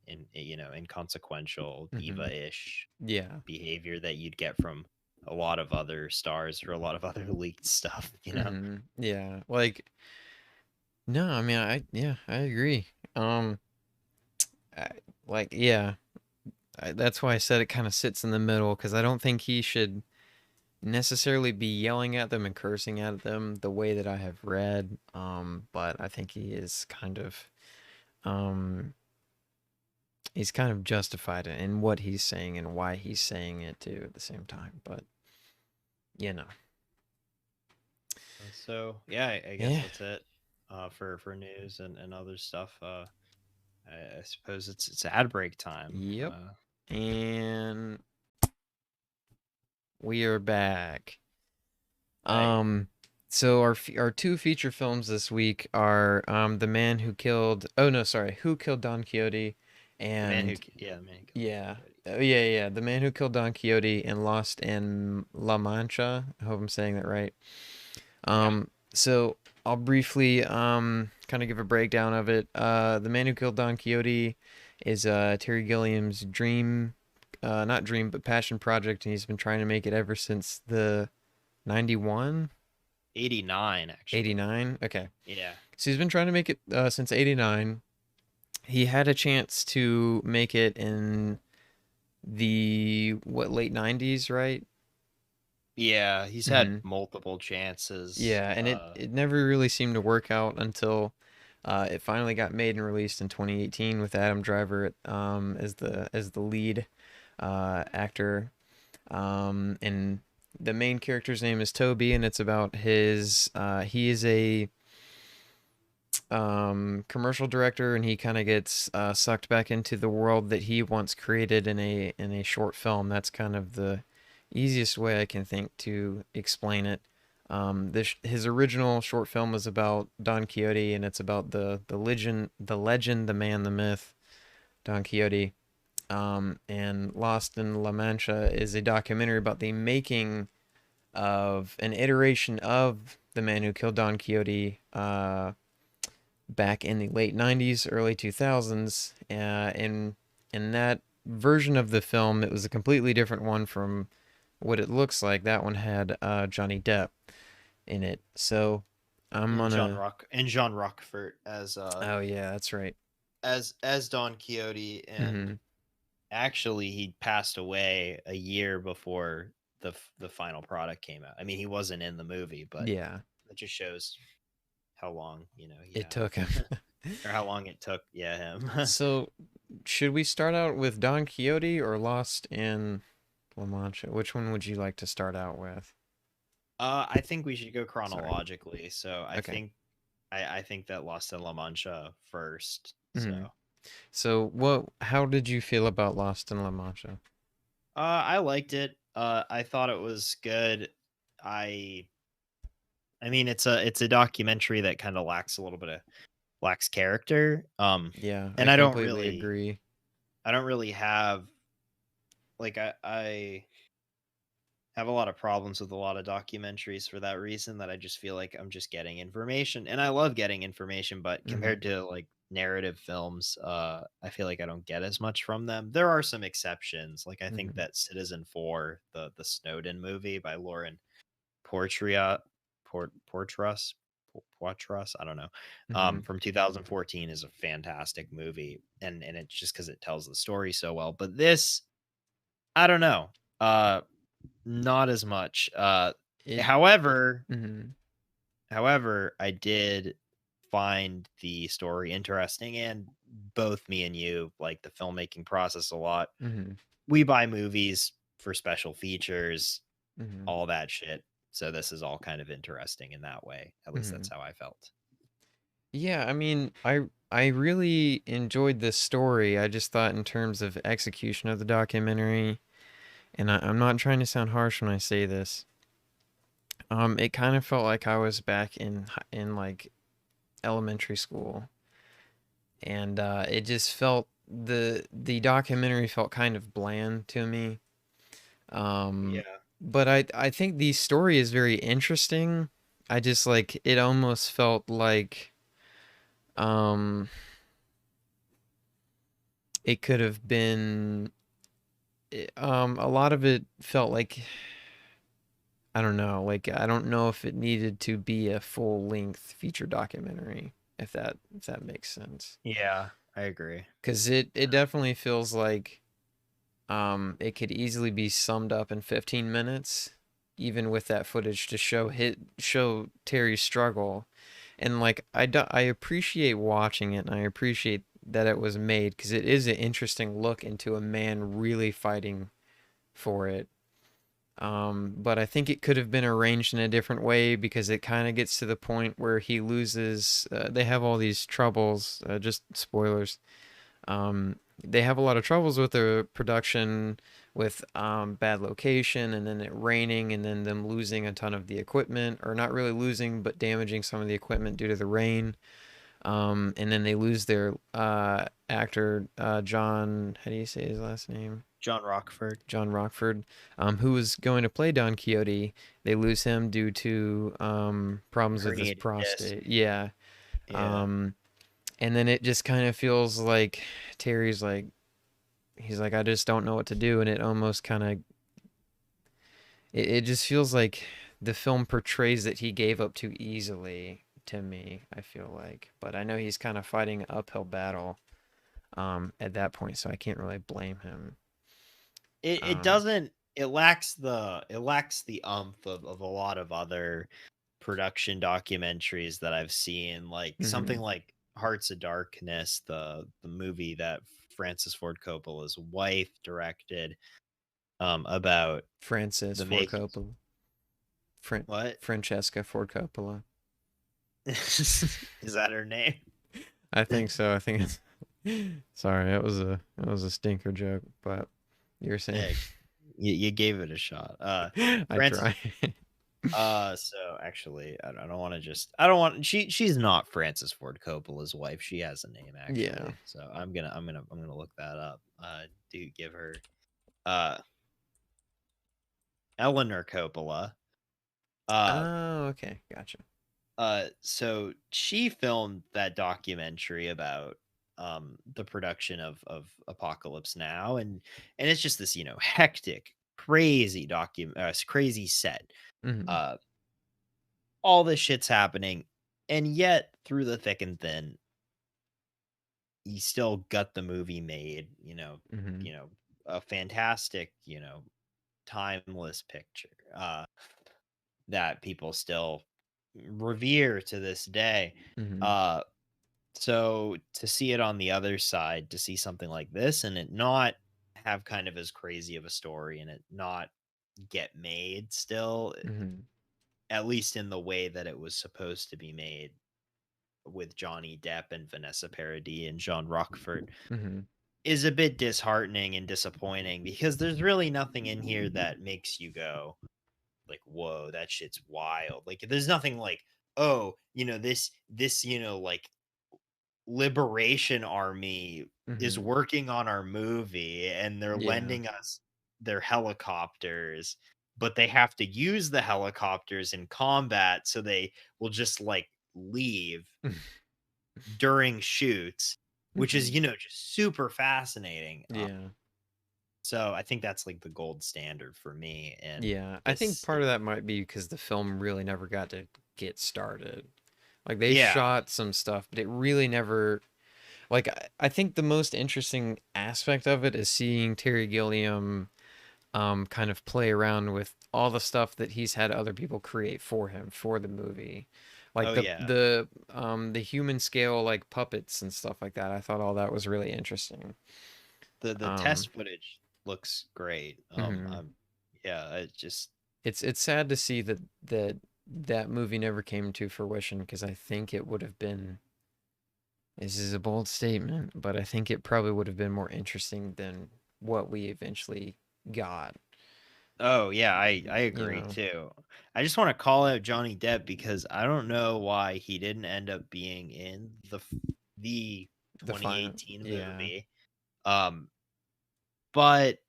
[SPEAKER 3] inconsequential
[SPEAKER 2] Mm-hmm.
[SPEAKER 3] diva-ish
[SPEAKER 2] Yeah.
[SPEAKER 3] behavior that you'd get from a lot of other stars or a lot of other leaked stuff.
[SPEAKER 2] Mm-hmm. Yeah. Like, no, I mean, I agree. Um, I, like, yeah, that's why I said it kind of sits in the middle, because I don't think he should necessarily be yelling at them and cursing at them the way that I have read. But I think um, he's kind of justified in what he's saying and why he's saying it too at the same time. But you know,
[SPEAKER 3] So yeah, I guess
[SPEAKER 2] yeah,
[SPEAKER 3] that's it for news and other stuff. I suppose it's ad break time.
[SPEAKER 2] yep. And we are back.
[SPEAKER 3] Hey,
[SPEAKER 2] Um, so our two feature films this week are The Man Who Killed. Oh no, sorry, Who Killed Don Quixote, and
[SPEAKER 3] the man who killed Don
[SPEAKER 2] yeah,
[SPEAKER 3] Quixote.
[SPEAKER 2] yeah, The Man Who Killed Don Quixote and Lost in La Mancha. I hope I'm saying that right.
[SPEAKER 3] Yeah,
[SPEAKER 2] So I'll briefly kind of give a breakdown of it. The Man Who Killed Don Quixote is Terry Gilliam's dream, not dream but passion project, and he's been trying to make it ever since the 91,
[SPEAKER 3] 89 actually.
[SPEAKER 2] 89. Okay.
[SPEAKER 3] Yeah,
[SPEAKER 2] So he's been trying to make it since 89. He had a chance to make it in the late 90s, right?
[SPEAKER 3] yeah. He's had
[SPEAKER 2] Mm-hmm.
[SPEAKER 3] multiple chances.
[SPEAKER 2] Yeah, and it never really seemed to work out until it finally got made and released in 2018 with Adam Driver as the lead actor. And the main character's name is Toby, and it's about he is a commercial director, and he kind of gets sucked back into the world that he once created in a short film. That's kind of the easiest way I can think to explain it. His original short film was about Don Quixote, and it's about the legend, the man, the myth, Don Quixote. And Lost in La Mancha is a documentary about the making of an iteration of the man who killed Don Quixote. Back in the late 90s, early 2000s. In that version of the film, it was a completely different one from what it looks like. That one had Johnny Depp in it. So I'm gonna.
[SPEAKER 3] And John Rockfort as
[SPEAKER 2] Oh yeah, that's right.
[SPEAKER 3] Don Quixote, and
[SPEAKER 2] Mm-hmm.
[SPEAKER 3] actually he passed away a year before the final product came out. I mean, he wasn't in the movie, but
[SPEAKER 2] Yeah,
[SPEAKER 3] it just shows how long he
[SPEAKER 2] it
[SPEAKER 3] had.
[SPEAKER 2] took him.
[SPEAKER 3] or how long it took. Yeah, him.
[SPEAKER 2] So, should we start out with Don Quixote or Lost in La Mancha? Which one would you like to start out with?
[SPEAKER 3] I think we should go
[SPEAKER 2] Sorry.
[SPEAKER 3] chronologically. So
[SPEAKER 2] Okay.
[SPEAKER 3] I think that Lost in La Mancha first.
[SPEAKER 2] Hmm.
[SPEAKER 3] So
[SPEAKER 2] So, what? How did you feel about Lost in La Mancha?
[SPEAKER 3] I liked it. I thought it was good. I I mean it's a documentary that kind of lacks a little bit of lacks character.
[SPEAKER 2] Yeah, I
[SPEAKER 3] And
[SPEAKER 2] completely agree.
[SPEAKER 3] I don't really have like I have a lot of problems with a lot of documentaries for that reason, that I just feel like I'm just getting information, and I love getting information, but
[SPEAKER 2] Hmm.
[SPEAKER 3] compared to like narrative films, I feel like I don't get as much from them. There are some exceptions. Like I think
[SPEAKER 2] Hmm.
[SPEAKER 3] that Citizen 4, the Snowden movie by Lauren Portria Portrus Poitras, I don't know,
[SPEAKER 2] Hmm.
[SPEAKER 3] from 2014 is a fantastic movie, and it's just because it tells the story so well. But this, I don't know. Uh Not as much.
[SPEAKER 2] It.
[SPEAKER 3] However,
[SPEAKER 2] Hmm.
[SPEAKER 3] however, I did find the story interesting, and both me and you like the filmmaking process a lot.
[SPEAKER 2] Hmm.
[SPEAKER 3] We buy movies for special features,
[SPEAKER 2] Hmm.
[SPEAKER 3] all that shit. So this is all kind of interesting in that way. At least
[SPEAKER 2] Hmm.
[SPEAKER 3] that's how I felt.
[SPEAKER 2] Yeah, I mean, I really enjoyed this story. I just thought in terms of execution of the documentary, and I'm not trying to sound harsh when I say this. It kind of felt like I was back in like elementary school, and it just felt the documentary felt kind of bland to me. Um,
[SPEAKER 3] Yeah.
[SPEAKER 2] but I think the story is very interesting. I just like it almost felt like um it could have been a lot of it felt like I don't know, like I don't know if it needed to be a full length feature documentary, if that makes sense.
[SPEAKER 3] Yeah, I agree.
[SPEAKER 2] Cuz it definitely feels like it could easily be summed up in 15 minutes even with that footage to show Terry's struggle. And like I appreciate watching it and I appreciate that it was made cuz it is an interesting look into a man really fighting for it. But I think it could have been arranged in a different way because it kind of gets to the point where he loses. They have all these troubles. Just spoilers. They have a lot of troubles with the production, with bad location, and then it raining, and then them losing a ton of the equipment, or not really losing, but damaging some of the equipment due to the rain. And then they lose their actor, John. How do you say his last name?
[SPEAKER 3] John Rockford.
[SPEAKER 2] John Rockford, who was going to play Don Quixote. They lose him due to problems with his
[SPEAKER 3] Herniated disc.
[SPEAKER 2] prostate. Yeah.
[SPEAKER 3] Yeah.
[SPEAKER 2] Um, and then it just kind of feels like Terry's like, he's like, I just don't know what to do. And it almost kind of, it just feels like the film portrays that he gave up too easily to me, I feel like. But I know he's kind of fighting an uphill battle at that point, so I can't really blame him.
[SPEAKER 3] It
[SPEAKER 2] Um,
[SPEAKER 3] doesn't, it lacks the umph of a lot of other production documentaries that I've seen, like something
[SPEAKER 2] mhm.
[SPEAKER 3] like Hearts of Darkness, the movie that Francis Ford Coppola's wife directed, about
[SPEAKER 2] Francis
[SPEAKER 3] the
[SPEAKER 2] Ford
[SPEAKER 3] makings.
[SPEAKER 2] Coppola. Fran-
[SPEAKER 3] What?
[SPEAKER 2] Francesca Ford Coppola.
[SPEAKER 3] Is that her name?
[SPEAKER 2] I think so. I think it's. Sorry, that was a stinker joke, but you're saying
[SPEAKER 3] Hey, you gave it a shot.
[SPEAKER 2] I
[SPEAKER 3] Francis.
[SPEAKER 2] try.
[SPEAKER 3] So actually, I don't want to just. I don't want. She's not Francis Ford Coppola's wife. She has a name
[SPEAKER 2] Yeah.
[SPEAKER 3] actually. So I'm gonna look that up. Do give her uh Eleanor Coppola. Uh,
[SPEAKER 2] Oh, okay, gotcha.
[SPEAKER 3] so she filmed that documentary about the production of Apocalypse Now, and it's just this, hectic, crazy crazy set.
[SPEAKER 2] Hmm.
[SPEAKER 3] Uh, all this shit's happening, and yet through the thick and thin, you still got the movie made.
[SPEAKER 2] Hmm.
[SPEAKER 3] You know, a fantastic, timeless picture. That people still revere to this day.
[SPEAKER 2] Hmm.
[SPEAKER 3] Uh, So to see it on the other side, to see something like this and it not have kind of as crazy of a story and it not get made still,
[SPEAKER 2] Mhm.
[SPEAKER 3] at least in the way that it was supposed to be made with Johnny Depp and Vanessa Paradis and Jean Rochefort,
[SPEAKER 2] Mhm.
[SPEAKER 3] is a bit disheartening and disappointing because there's really nothing in here that makes you go like, whoa, that shit's wild. Like there's nothing like, oh, this, like liberation army is
[SPEAKER 2] Mhm.
[SPEAKER 3] working on our movie and they're
[SPEAKER 2] Yeah.
[SPEAKER 3] lending us their helicopters, but they have to use the helicopters in combat, so they will just like leave during shoots, which is,
[SPEAKER 2] Mhm.
[SPEAKER 3] just super fascinating.
[SPEAKER 2] Yeah.
[SPEAKER 3] So I think that's like the gold standard for me. And
[SPEAKER 2] Yeah. I think
[SPEAKER 3] this,
[SPEAKER 2] part of that might be because the film really never got to get started. Like they
[SPEAKER 3] yeah.
[SPEAKER 2] shot some stuff, but it really never like I think the most interesting aspect of it is seeing Terry Gilliam kind of play around with all the stuff that he's had other people create for him for the movie. Like
[SPEAKER 3] Oh yeah.
[SPEAKER 2] the human scale like puppets and stuff like that. I thought all that was really interesting.
[SPEAKER 3] The
[SPEAKER 2] Um
[SPEAKER 3] test footage looks great.
[SPEAKER 2] mhm.
[SPEAKER 3] Yeah, it just
[SPEAKER 2] It's sad to see that movie never came to fruition because I think it would have been this is a bold statement, but I think it probably would have been more interesting than what we eventually got,
[SPEAKER 3] oh yeah, I
[SPEAKER 2] you
[SPEAKER 3] agree
[SPEAKER 2] know,
[SPEAKER 3] too. I just want to call out Johnny Depp because I don't know why he didn't end up being in the
[SPEAKER 2] the final
[SPEAKER 3] 2018
[SPEAKER 2] yeah.
[SPEAKER 3] movie. Um, but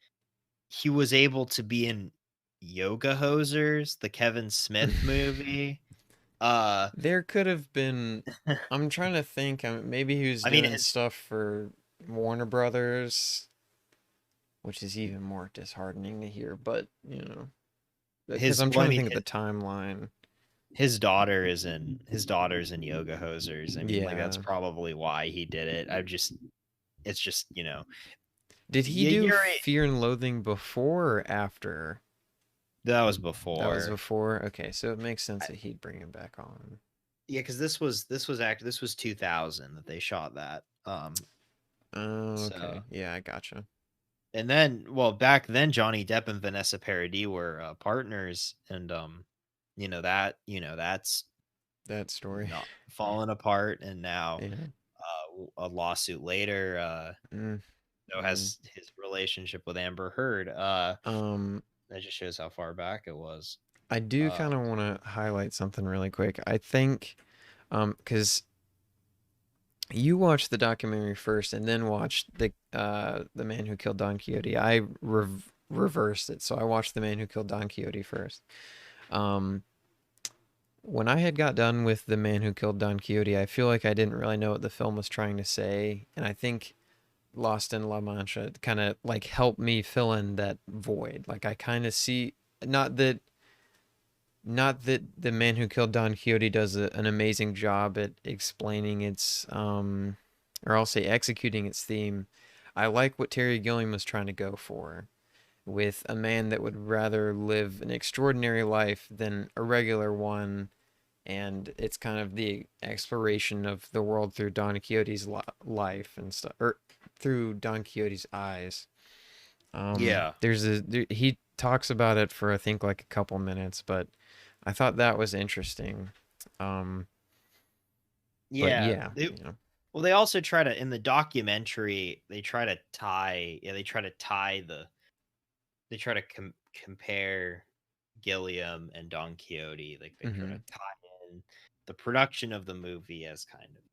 [SPEAKER 3] he was able to be in Yoga Hosers, the Kevin Smith movie. Uh,
[SPEAKER 2] There could have been. I'm trying to think. Maybe he was
[SPEAKER 3] I mean
[SPEAKER 2] doing
[SPEAKER 3] his
[SPEAKER 2] stuff for Warner Brothers, which is even more disheartening to hear. But because
[SPEAKER 3] his
[SPEAKER 2] I'm
[SPEAKER 3] well, I
[SPEAKER 2] trying to
[SPEAKER 3] mean
[SPEAKER 2] think of the timeline.
[SPEAKER 3] his daughter's in Yoga Hosers. I mean, like that's
[SPEAKER 2] Yeah.
[SPEAKER 3] probably why he did it. It's just,
[SPEAKER 2] Did he do
[SPEAKER 3] you're
[SPEAKER 2] Fear and Loathing before or after?
[SPEAKER 3] that was
[SPEAKER 2] That was
[SPEAKER 3] before.
[SPEAKER 2] before. Okay, so it makes sense that he'd bring him back on.
[SPEAKER 3] Yeah, because this was 2000 that they shot that.
[SPEAKER 2] Oh,
[SPEAKER 3] So
[SPEAKER 2] okay. Yeah, I gotcha.
[SPEAKER 3] and then well back then Johnny Depp and Vanessa Paradis were partners, and that's
[SPEAKER 2] That story.
[SPEAKER 3] not fallen apart, and now
[SPEAKER 2] Yeah.
[SPEAKER 3] a lawsuit later,
[SPEAKER 2] Mm,
[SPEAKER 3] so
[SPEAKER 2] mm.
[SPEAKER 3] has his relationship with Amber Heard.
[SPEAKER 2] Um,
[SPEAKER 3] That just shows how far back it was.
[SPEAKER 2] I do
[SPEAKER 3] Uh,
[SPEAKER 2] kind of want to highlight something really quick. I think, because you watched the documentary first and then watched the man who killed Don Quixote. I reversed it, so I watched the man who killed Don Quixote first. Um, when I had got done with the man who killed Don Quixote, I feel like I didn't really know what the film was trying to say, and I think Lost in La Mancha kind of like helped me fill in that void. Like I kind of see not that not that the man who killed Don Quixote does an amazing job at explaining its or I'll say executing its theme. I like what Terry Gilliam was trying to go for with a man that would rather live an extraordinary life than a regular one, and it's kind of the exploration of the world through Don Quixote's life and stuff, or through Don Quixote's eyes.
[SPEAKER 3] yeah,
[SPEAKER 2] He talks about it for I think like a couple minutes, but I thought that was interesting. Um, but
[SPEAKER 3] yeah.
[SPEAKER 2] yeah,
[SPEAKER 3] Well, they also try to in the documentary. They try to compare Gilliam and Don Quixote. Like they try
[SPEAKER 2] hmm
[SPEAKER 3] to tie in the production of the movie as kind of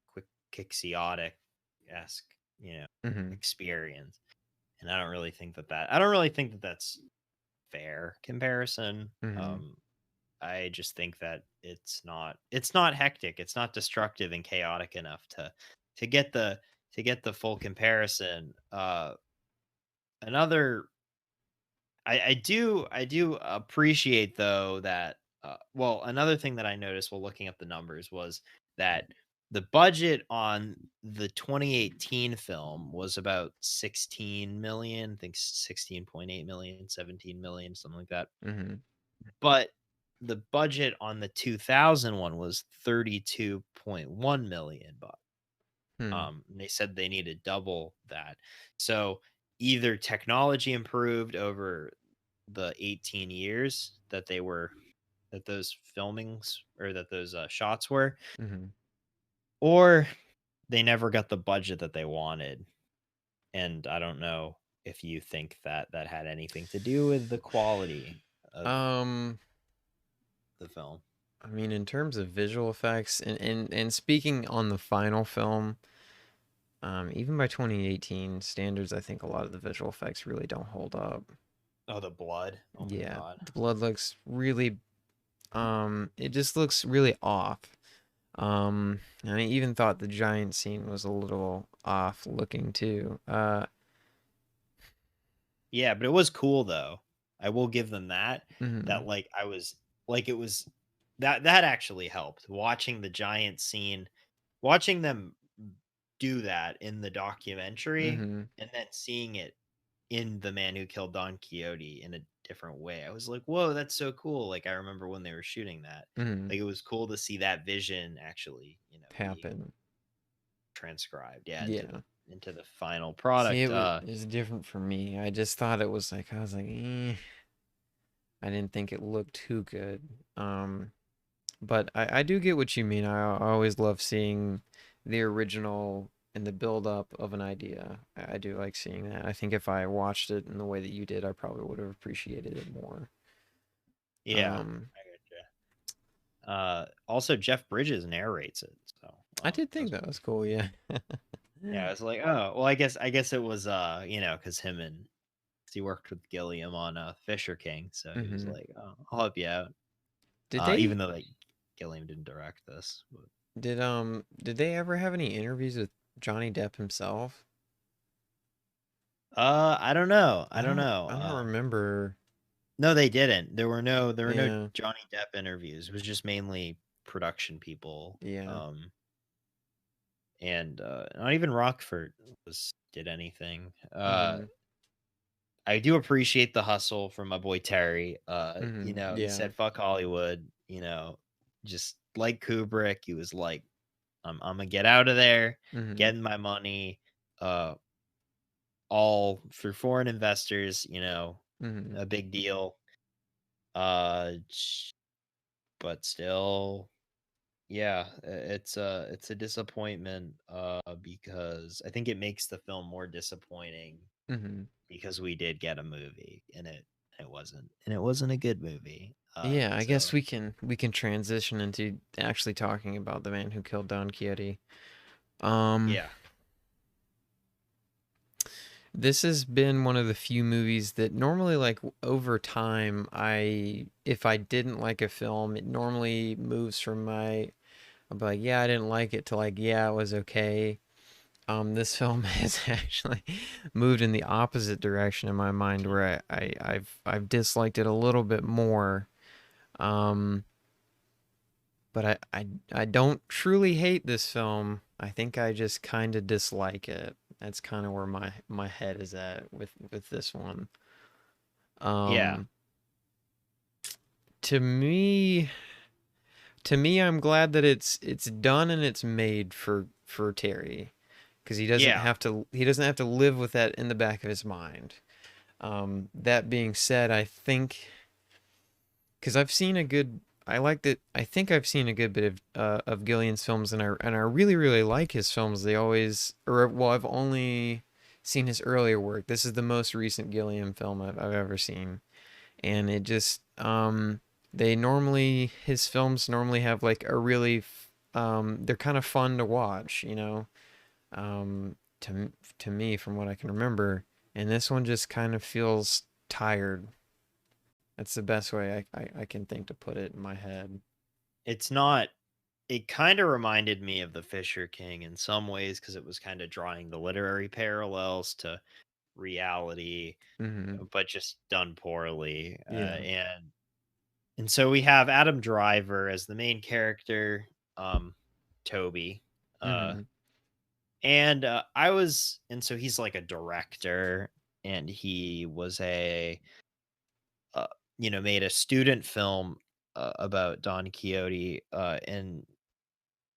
[SPEAKER 3] quick Quixotic esque,
[SPEAKER 2] hmm
[SPEAKER 3] experience. And I don't really think that that's fair comparison.
[SPEAKER 2] hmm
[SPEAKER 3] I just think that it's not hectic, it's not destructive and chaotic enough to get the full comparison. Another I do appreciate though that well, another thing that I noticed while looking up the numbers was that the budget on the 2018 film was about 16 million, I think 16.8 million, 17 million, something like that.
[SPEAKER 2] hmm
[SPEAKER 3] But the budget on the 2000 one was 32.1 million bucks.
[SPEAKER 2] Hmm.
[SPEAKER 3] They said they needed double that. So either technology improved over the 18 years that those filmings or that those shots were,
[SPEAKER 2] Hmm.
[SPEAKER 3] or they never got the budget that they wanted. And I don't know if you think that that had anything to do with the quality of
[SPEAKER 2] Um,
[SPEAKER 3] the film.
[SPEAKER 2] I mean, in terms of visual effects, and speaking on the final film, even by 2018 standards, I think a lot of the visual effects really don't hold up.
[SPEAKER 3] Oh, the blood. Oh my
[SPEAKER 2] Yeah,
[SPEAKER 3] god.
[SPEAKER 2] the blood looks really, it just looks really off. And I even thought the giant scene was a little off looking too.
[SPEAKER 3] Yeah, but it was cool though. I will give them that.
[SPEAKER 2] Mhm,
[SPEAKER 3] That like I was like it was that actually helped. Watching the giant scene, watching them do that in the documentary
[SPEAKER 2] mhm,
[SPEAKER 3] and then seeing it in The Man Who Killed Don Quixote in a different way. I was like, "Whoa, that's so cool." Like I remember when they were shooting that.
[SPEAKER 2] mhm.
[SPEAKER 3] Like it was cool to see that vision actually, being
[SPEAKER 2] Happen.
[SPEAKER 3] transcribed, yeah,
[SPEAKER 2] Yeah.
[SPEAKER 3] into the final
[SPEAKER 2] See,
[SPEAKER 3] product.
[SPEAKER 2] it was different for me. I just thought it was like I was like, I didn't think it looked too good. Um, but I do get what you mean. I always love seeing the original and the build up of an idea. I do like seeing that. I think if I watched it in the way that you did, I probably would have appreciated it more.
[SPEAKER 3] Yeah.
[SPEAKER 2] Um,
[SPEAKER 3] I gotcha. Also Jeff Bridges narrates it. So,
[SPEAKER 2] I did
[SPEAKER 3] that's
[SPEAKER 2] think that was cool. Yeah.
[SPEAKER 3] yeah, I was like, "Oh, well, I guess it was cuz him and 'cause he worked with Gilliam on Fisher King, so he was
[SPEAKER 2] Hmm.
[SPEAKER 3] like, "Oh, I'll help you out."
[SPEAKER 2] Did they
[SPEAKER 3] Even though like Gilliam didn't direct this. But,
[SPEAKER 2] did they ever have any interviews with Johnny Depp himself?
[SPEAKER 3] I don't know. I don't know.
[SPEAKER 2] I don't remember.
[SPEAKER 3] No, they didn't. There were no
[SPEAKER 2] Yeah.
[SPEAKER 3] Johnny Depp interviews. It was just mainly production people.
[SPEAKER 2] Yeah.
[SPEAKER 3] And not even Rockford did anything.
[SPEAKER 2] Hmm.
[SPEAKER 3] I do appreciate the hustle from my boy Terry.
[SPEAKER 2] Hmm.
[SPEAKER 3] He
[SPEAKER 2] Yeah.
[SPEAKER 3] said fuck Hollywood, just like Kubrick, he was like, I'm gonna get out of there,
[SPEAKER 2] Hmm.
[SPEAKER 3] getting my money, uh, all through foreign investors,
[SPEAKER 2] Hmm.
[SPEAKER 3] a big deal. Sh- but still, yeah, it's a disappointment, because I think it makes the film more disappointing
[SPEAKER 2] Hmm.
[SPEAKER 3] because we did get a movie and it wasn't a good movie.
[SPEAKER 2] Yeah, I guess
[SPEAKER 3] So
[SPEAKER 2] we can transition into actually talking about the man who killed Don Quixote. Um,
[SPEAKER 3] yeah,
[SPEAKER 2] this has been one of the few movies that normally, like, over time, if I didn't like a film, it normally moves from I'll be like, yeah, I didn't like it, to like, yeah, it was okay. This film has actually moved in the opposite direction in my mind, where I've disliked it a little bit more. Um, but I don't truly hate this film. I think I just kind of dislike it. That's kind of where my head is at with this one.
[SPEAKER 3] yeah,
[SPEAKER 2] Um, to me, I'm glad that it's done and it's made for Terry, because
[SPEAKER 3] yeah,
[SPEAKER 2] he doesn't have to live with that in the back of his mind. That being said, I think, because I've seen a good, I like that. I think I've seen a good bit of Gillian's films, and I really really like his films. They always, or well, I've only seen his earlier work. This is the most recent Gillian film I've ever seen, and it just his films normally have like a really they're kind of fun to watch, to me, from what I can remember, and this one just kind of feels tired. That's the best way I can think to put it in my head.
[SPEAKER 3] it's not. It kind of reminded me of the Fisher King in some ways because it was kind of drawing the literary parallels to reality,
[SPEAKER 2] Hmm.
[SPEAKER 3] but just done poorly.
[SPEAKER 2] Yeah.
[SPEAKER 3] And so we have Adam Driver as the main character, Toby, uh,
[SPEAKER 2] Hmm.
[SPEAKER 3] and so he's like a director, and he was uh, made a student film about Don Quixote, and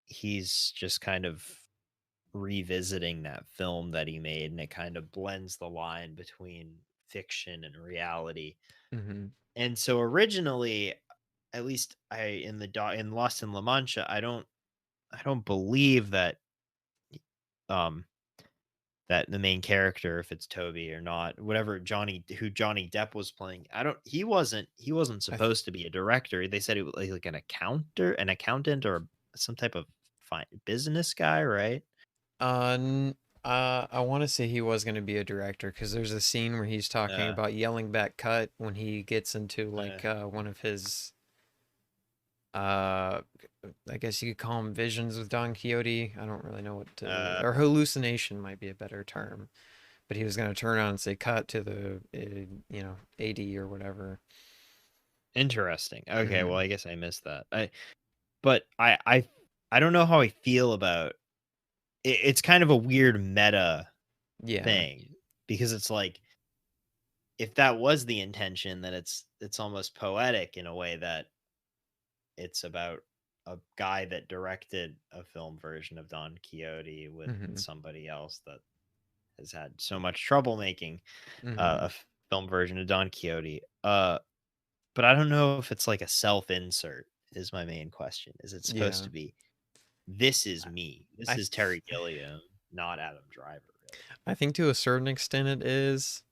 [SPEAKER 3] he's just kind of revisiting that film that he made, and it kind of blends the line between fiction and reality.
[SPEAKER 2] Hmm.
[SPEAKER 3] And so originally, at least in Lost in La Mancha, I don't believe that um that the main character, if it's Toby or not, whatever Johnny Depp was playing, I don't he wasn't
[SPEAKER 2] I th-
[SPEAKER 3] supposed to be a director. They said it was like an accountant or some type of business guy, right?
[SPEAKER 2] uh, n- I want to say he was going to be a director because there's a scene where he's talking
[SPEAKER 3] Uh,
[SPEAKER 2] about yelling back cut when he gets into
[SPEAKER 3] uh,
[SPEAKER 2] like one of his uh I guess you could call them visions with Don Quixote. I don't really know what to,
[SPEAKER 3] uh,
[SPEAKER 2] or hallucination might be a better term. But he was going to turn on and say cut to the AD or whatever.
[SPEAKER 3] Interesting. Okay, well,
[SPEAKER 2] Hmm.
[SPEAKER 3] I guess I missed that. But I don't know how I feel about it. It's kind of a weird meta
[SPEAKER 2] Yeah.
[SPEAKER 3] thing because it's like if that was the intention, then it's almost poetic in a way that it's about a guy that directed a film version of Don Quixote with
[SPEAKER 2] Hmm.
[SPEAKER 3] somebody else that has had so much trouble making
[SPEAKER 2] Hmm.
[SPEAKER 3] film version of Don Quixote. But I don't know if it's like a self insert. Is my main question. Is it supposed
[SPEAKER 2] Yeah.
[SPEAKER 3] to be? This is me. This
[SPEAKER 2] I
[SPEAKER 3] is Terry Gilliam, not Adam Driver. Really.
[SPEAKER 2] I think to a certain extent it is,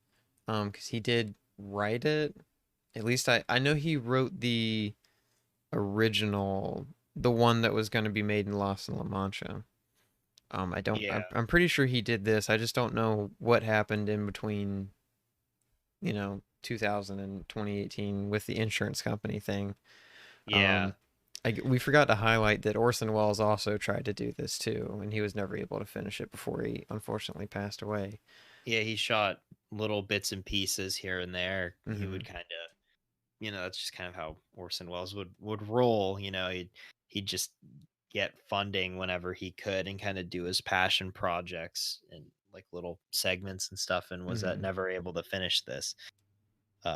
[SPEAKER 2] because he did write it. At least I know he wrote the original, the one that was going to be made in Lost in La Mancha. I don't.
[SPEAKER 3] Yeah,
[SPEAKER 2] I'm pretty sure he did this. I just don't know what happened in between, 2000 and 2018 with the insurance company thing.
[SPEAKER 3] yeah,
[SPEAKER 2] Um, we forgot to highlight that Orson Welles also tried to do this too, and he was never able to finish it before he unfortunately passed away.
[SPEAKER 3] yeah. He shot little bits and pieces here and there. He
[SPEAKER 2] Hmm.
[SPEAKER 3] would kind of, that's just kind of how Orson Welles would roll. He'd just get funding whenever he could and kind of do his passion projects and like little segments and stuff. And was that
[SPEAKER 2] Hmm.
[SPEAKER 3] never able to finish this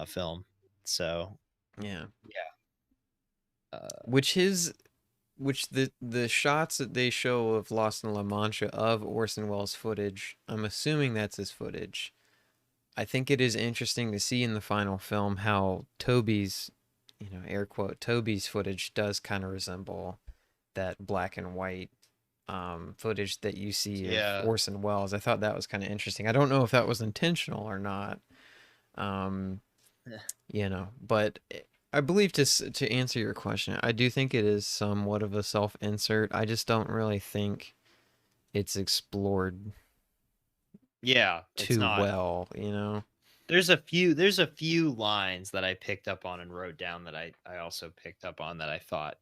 [SPEAKER 3] film? So
[SPEAKER 2] Yeah.
[SPEAKER 3] yeah,
[SPEAKER 2] Which his which the shots that they show of Lost in La Mancha of Orson Welles footage, I'm assuming that's his footage. I think it is interesting to see in the final film how Toby's, air quote, Toby's footage does kind of resemble that black and white footage that you see of
[SPEAKER 3] yeah,
[SPEAKER 2] Orson Welles. I thought that was kind of interesting. I don't know if that was intentional or not. Um, but I believe to answer your question, I do think it is somewhat of a self-insert. I just don't really think it's explored
[SPEAKER 3] yeah. It's
[SPEAKER 2] too
[SPEAKER 3] not.
[SPEAKER 2] well.
[SPEAKER 3] There's a few lines that I picked up on and wrote down that I also picked up on that I thought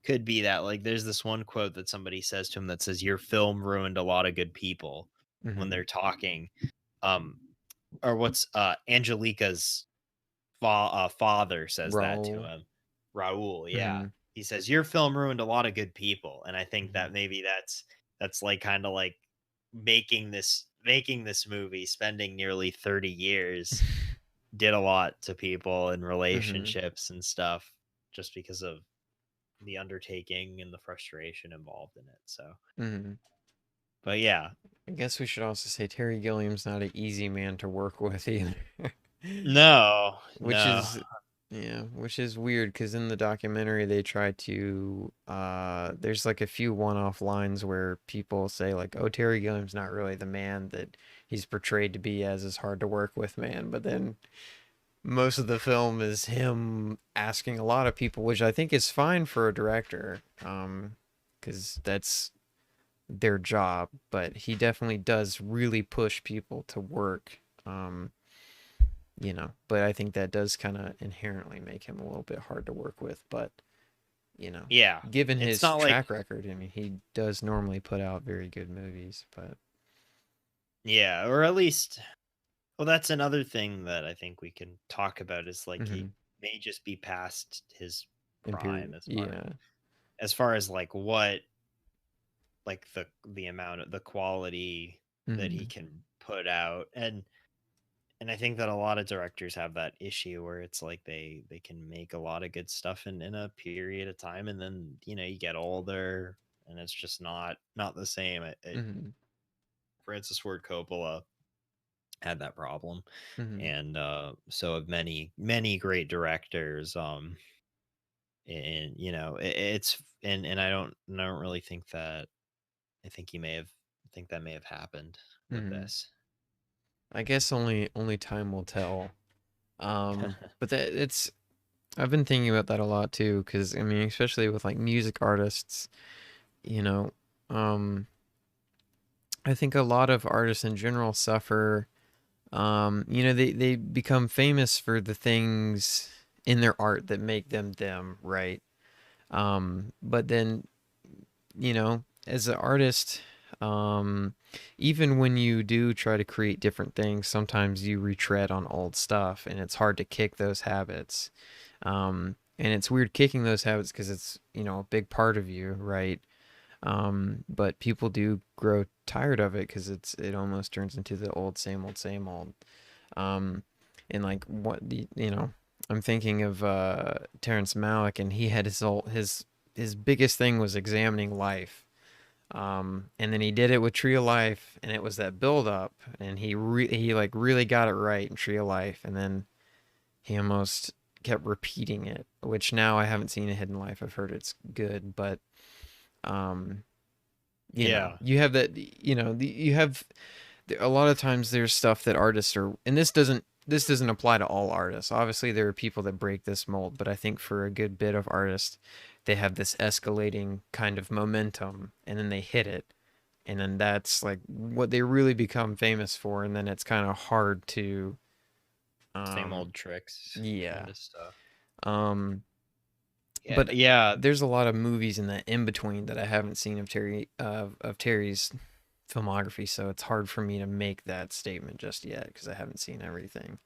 [SPEAKER 3] could be that. Like there's this one quote that somebody says to him that says your film ruined a lot of good people when
[SPEAKER 2] Hmm.
[SPEAKER 3] they're talking. Um or what's Angelica's father says that to
[SPEAKER 2] Raul.
[SPEAKER 3] him. Raul, yeah.
[SPEAKER 2] Hmm.
[SPEAKER 3] He says your film ruined a lot of good people, and I think
[SPEAKER 2] Hmm.
[SPEAKER 3] that maybe that's like kind of like making this movie, spending nearly 30 years did a lot to people and
[SPEAKER 2] Hmm.
[SPEAKER 3] relationships and stuff just because of the undertaking and the frustration involved in it. So,
[SPEAKER 2] Hmm.
[SPEAKER 3] but yeah,
[SPEAKER 2] I guess we should also say Terry Gilliam's not an easy man to work with either.
[SPEAKER 3] no,
[SPEAKER 2] Which
[SPEAKER 3] no,
[SPEAKER 2] is Yeah, which is weird because in the documentary they try to there's like a few one-off lines where people say like, "Oh, Terry Gilliam's not really the man that he's portrayed to be as his hard to work with man." But then most of the film is him asking a lot of people, which I think is fine for a director, because that's their job. But he definitely does really push people to work. But I think that does kind of inherently make him a little bit hard to work with. But, you know,
[SPEAKER 3] yeah.
[SPEAKER 2] given
[SPEAKER 3] It's
[SPEAKER 2] his
[SPEAKER 3] not like
[SPEAKER 2] track record, I mean, he does normally put out very good movies. But,
[SPEAKER 3] yeah, or at least well, that's another thing that I think we can talk about is like he
[SPEAKER 2] mm-hmm.
[SPEAKER 3] may just be past his
[SPEAKER 2] Imperial,
[SPEAKER 3] prime
[SPEAKER 2] yeah.
[SPEAKER 3] as far as like what like the amount of the quality that he
[SPEAKER 2] Mm-hmm.
[SPEAKER 3] can put out. And and I think that a lot of directors have that issue where it's like they can make a lot of good stuff in a period of time, and then you get older, and it's just not the same.
[SPEAKER 2] Hmm.
[SPEAKER 3] Francis Ford Coppola had that problem,
[SPEAKER 2] Hmm.
[SPEAKER 3] and so have many great directors. And it's and I don't really think that. I think he may have think that may have happened with
[SPEAKER 2] Hmm.
[SPEAKER 3] this.
[SPEAKER 2] I guess only time will tell. But that it's I've been thinking about that a lot too, because I mean, especially with like music artists, you know, um, I think a lot of artists in general suffer. They become famous for the things in their art that make them them, right? But then, as an artist, um, even when you do try to create different things, sometimes you retread on old stuff, and it's hard to kick those habits. And it's weird kicking those habits because it's, a big part of you, right? But people do grow tired of it because it almost turns into the old, same old, same old. Um, and like I'm thinking of Terrence Malick, and he had his biggest thing was examining life. And then he did it with Tree of Life, and it was that build up, and he like really got it right in Tree of Life, and then he almost kept repeating it, which now I haven't seen a Hidden Life. I've heard it's good, but um,
[SPEAKER 3] Yeah.
[SPEAKER 2] you have that, you have a lot of times there's stuff that artists are, and this doesn't apply to all artists. Obviously, there are people that break this mold, but I think for a good bit of artists, they have this escalating kind of momentum, and then they hit it, and then that's like what they really become famous for, and then it's kind of hard to,
[SPEAKER 3] Same
[SPEAKER 2] um,
[SPEAKER 3] old tricks
[SPEAKER 2] yeah.
[SPEAKER 3] kind of stuff.
[SPEAKER 2] Um,
[SPEAKER 3] Yeah,
[SPEAKER 2] but
[SPEAKER 3] yeah.
[SPEAKER 2] there's a lot of movies in that in between that I haven't seen of Terry's filmography, so it's hard for me to make that statement just yet because I haven't seen everything.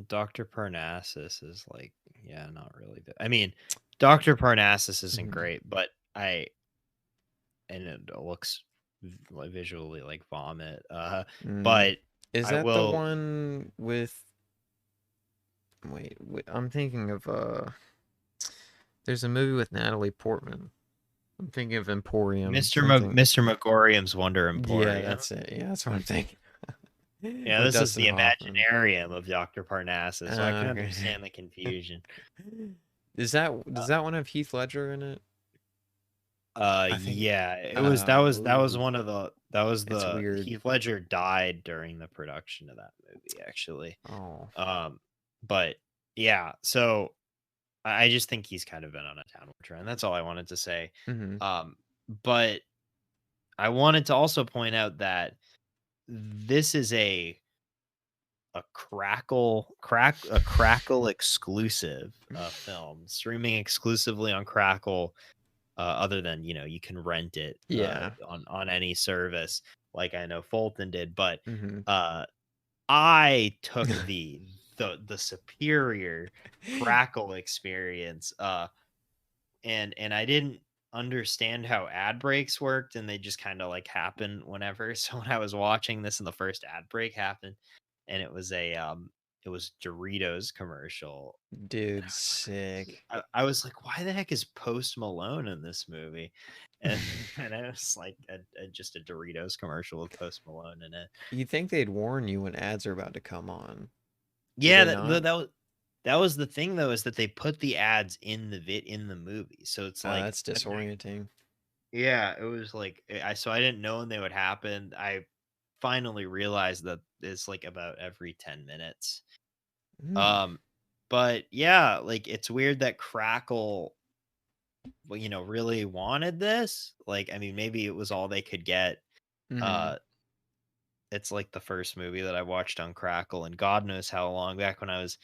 [SPEAKER 3] Dr. Parnassus is like, yeah, not really. I mean, Dr. Parnassus isn't
[SPEAKER 2] Mhm.
[SPEAKER 3] great, but and it looks like visually like vomit.
[SPEAKER 2] Mm.
[SPEAKER 3] But
[SPEAKER 2] Is
[SPEAKER 3] I
[SPEAKER 2] that the
[SPEAKER 3] will.
[SPEAKER 2] one with? Wait, I'm thinking of There's a movie with Natalie Portman. I'm thinking of Emporium something.
[SPEAKER 3] Mr. Megorium's Wonder
[SPEAKER 2] Yeah,
[SPEAKER 3] Emporium.
[SPEAKER 2] that's it. Yeah, that's what I'm thinking.
[SPEAKER 3] Yeah,
[SPEAKER 2] With
[SPEAKER 3] this is
[SPEAKER 2] Dustin
[SPEAKER 3] the
[SPEAKER 2] Hoffman.
[SPEAKER 3] Imaginarium of Dr. Parnassus, so I can
[SPEAKER 2] Okay.
[SPEAKER 3] understand the confusion.
[SPEAKER 2] Does that one have Heath Ledger in it? I think.
[SPEAKER 3] Yeah, it was that was
[SPEAKER 2] Oh,
[SPEAKER 3] one of the that was
[SPEAKER 2] it's
[SPEAKER 3] the
[SPEAKER 2] weird.
[SPEAKER 3] Heath Ledger died during the production of that movie, actually.
[SPEAKER 2] Oh.
[SPEAKER 3] Um, but yeah, so I just think he's kind of been on a downward trend. That's all I wanted to say.
[SPEAKER 2] Mm-hmm.
[SPEAKER 3] Um, but I wanted to also point out that this is a Crackle exclusive film, streaming exclusively on Crackle. Other than you can rent it
[SPEAKER 2] Yeah.
[SPEAKER 3] on any service, like I know Fulton did, but
[SPEAKER 2] Mm-hmm.
[SPEAKER 3] uh, I took the superior Crackle experience, and I didn't understand how ad breaks worked, and they just kind of like happen whenever. So when I was watching this, and the first ad break happened, and it was Doritos commercial. And
[SPEAKER 2] Dude, sick.
[SPEAKER 3] I was like, why the heck is Post Malone in this movie? And and I was like just a Doritos commercial with Post Malone in it.
[SPEAKER 2] You'd think they'd warn you when ads are about to come on. Do
[SPEAKER 3] Yeah,
[SPEAKER 2] they not?
[SPEAKER 3] that was the thing though, is that they put the ads in the movie. So it's like
[SPEAKER 2] That's disorienting.
[SPEAKER 3] yeah, it was like I didn't know when they would happen. I finally realized that it's like about every 10 minutes.
[SPEAKER 2] Mm.
[SPEAKER 3] Um but yeah, like it's weird that Crackle well, really wanted this. Like, I mean, maybe it was all they could get.
[SPEAKER 2] Mm-hmm.
[SPEAKER 3] Uh, it's like the first movie that I watched on Crackle, and God knows how long back when I was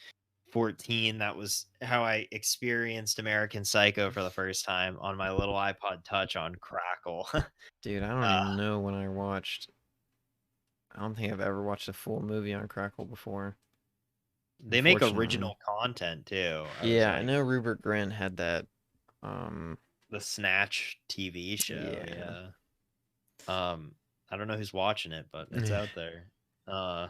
[SPEAKER 3] 14. That was how I experienced American Psycho for the first time on my little iPod Touch on Crackle.
[SPEAKER 2] Dude, I don't
[SPEAKER 3] uh,
[SPEAKER 2] even know when I watched. I don't think I've ever watched a full movie on Crackle before.
[SPEAKER 3] they make
[SPEAKER 2] Unfortunately.
[SPEAKER 3] original content too. I was
[SPEAKER 2] Yeah, I
[SPEAKER 3] like,
[SPEAKER 2] know Rupert Grint had that. Um,
[SPEAKER 3] the Snatch TV show.
[SPEAKER 2] yeah.
[SPEAKER 3] Yeah. I don't know who's watching it, but it's out there. Uh,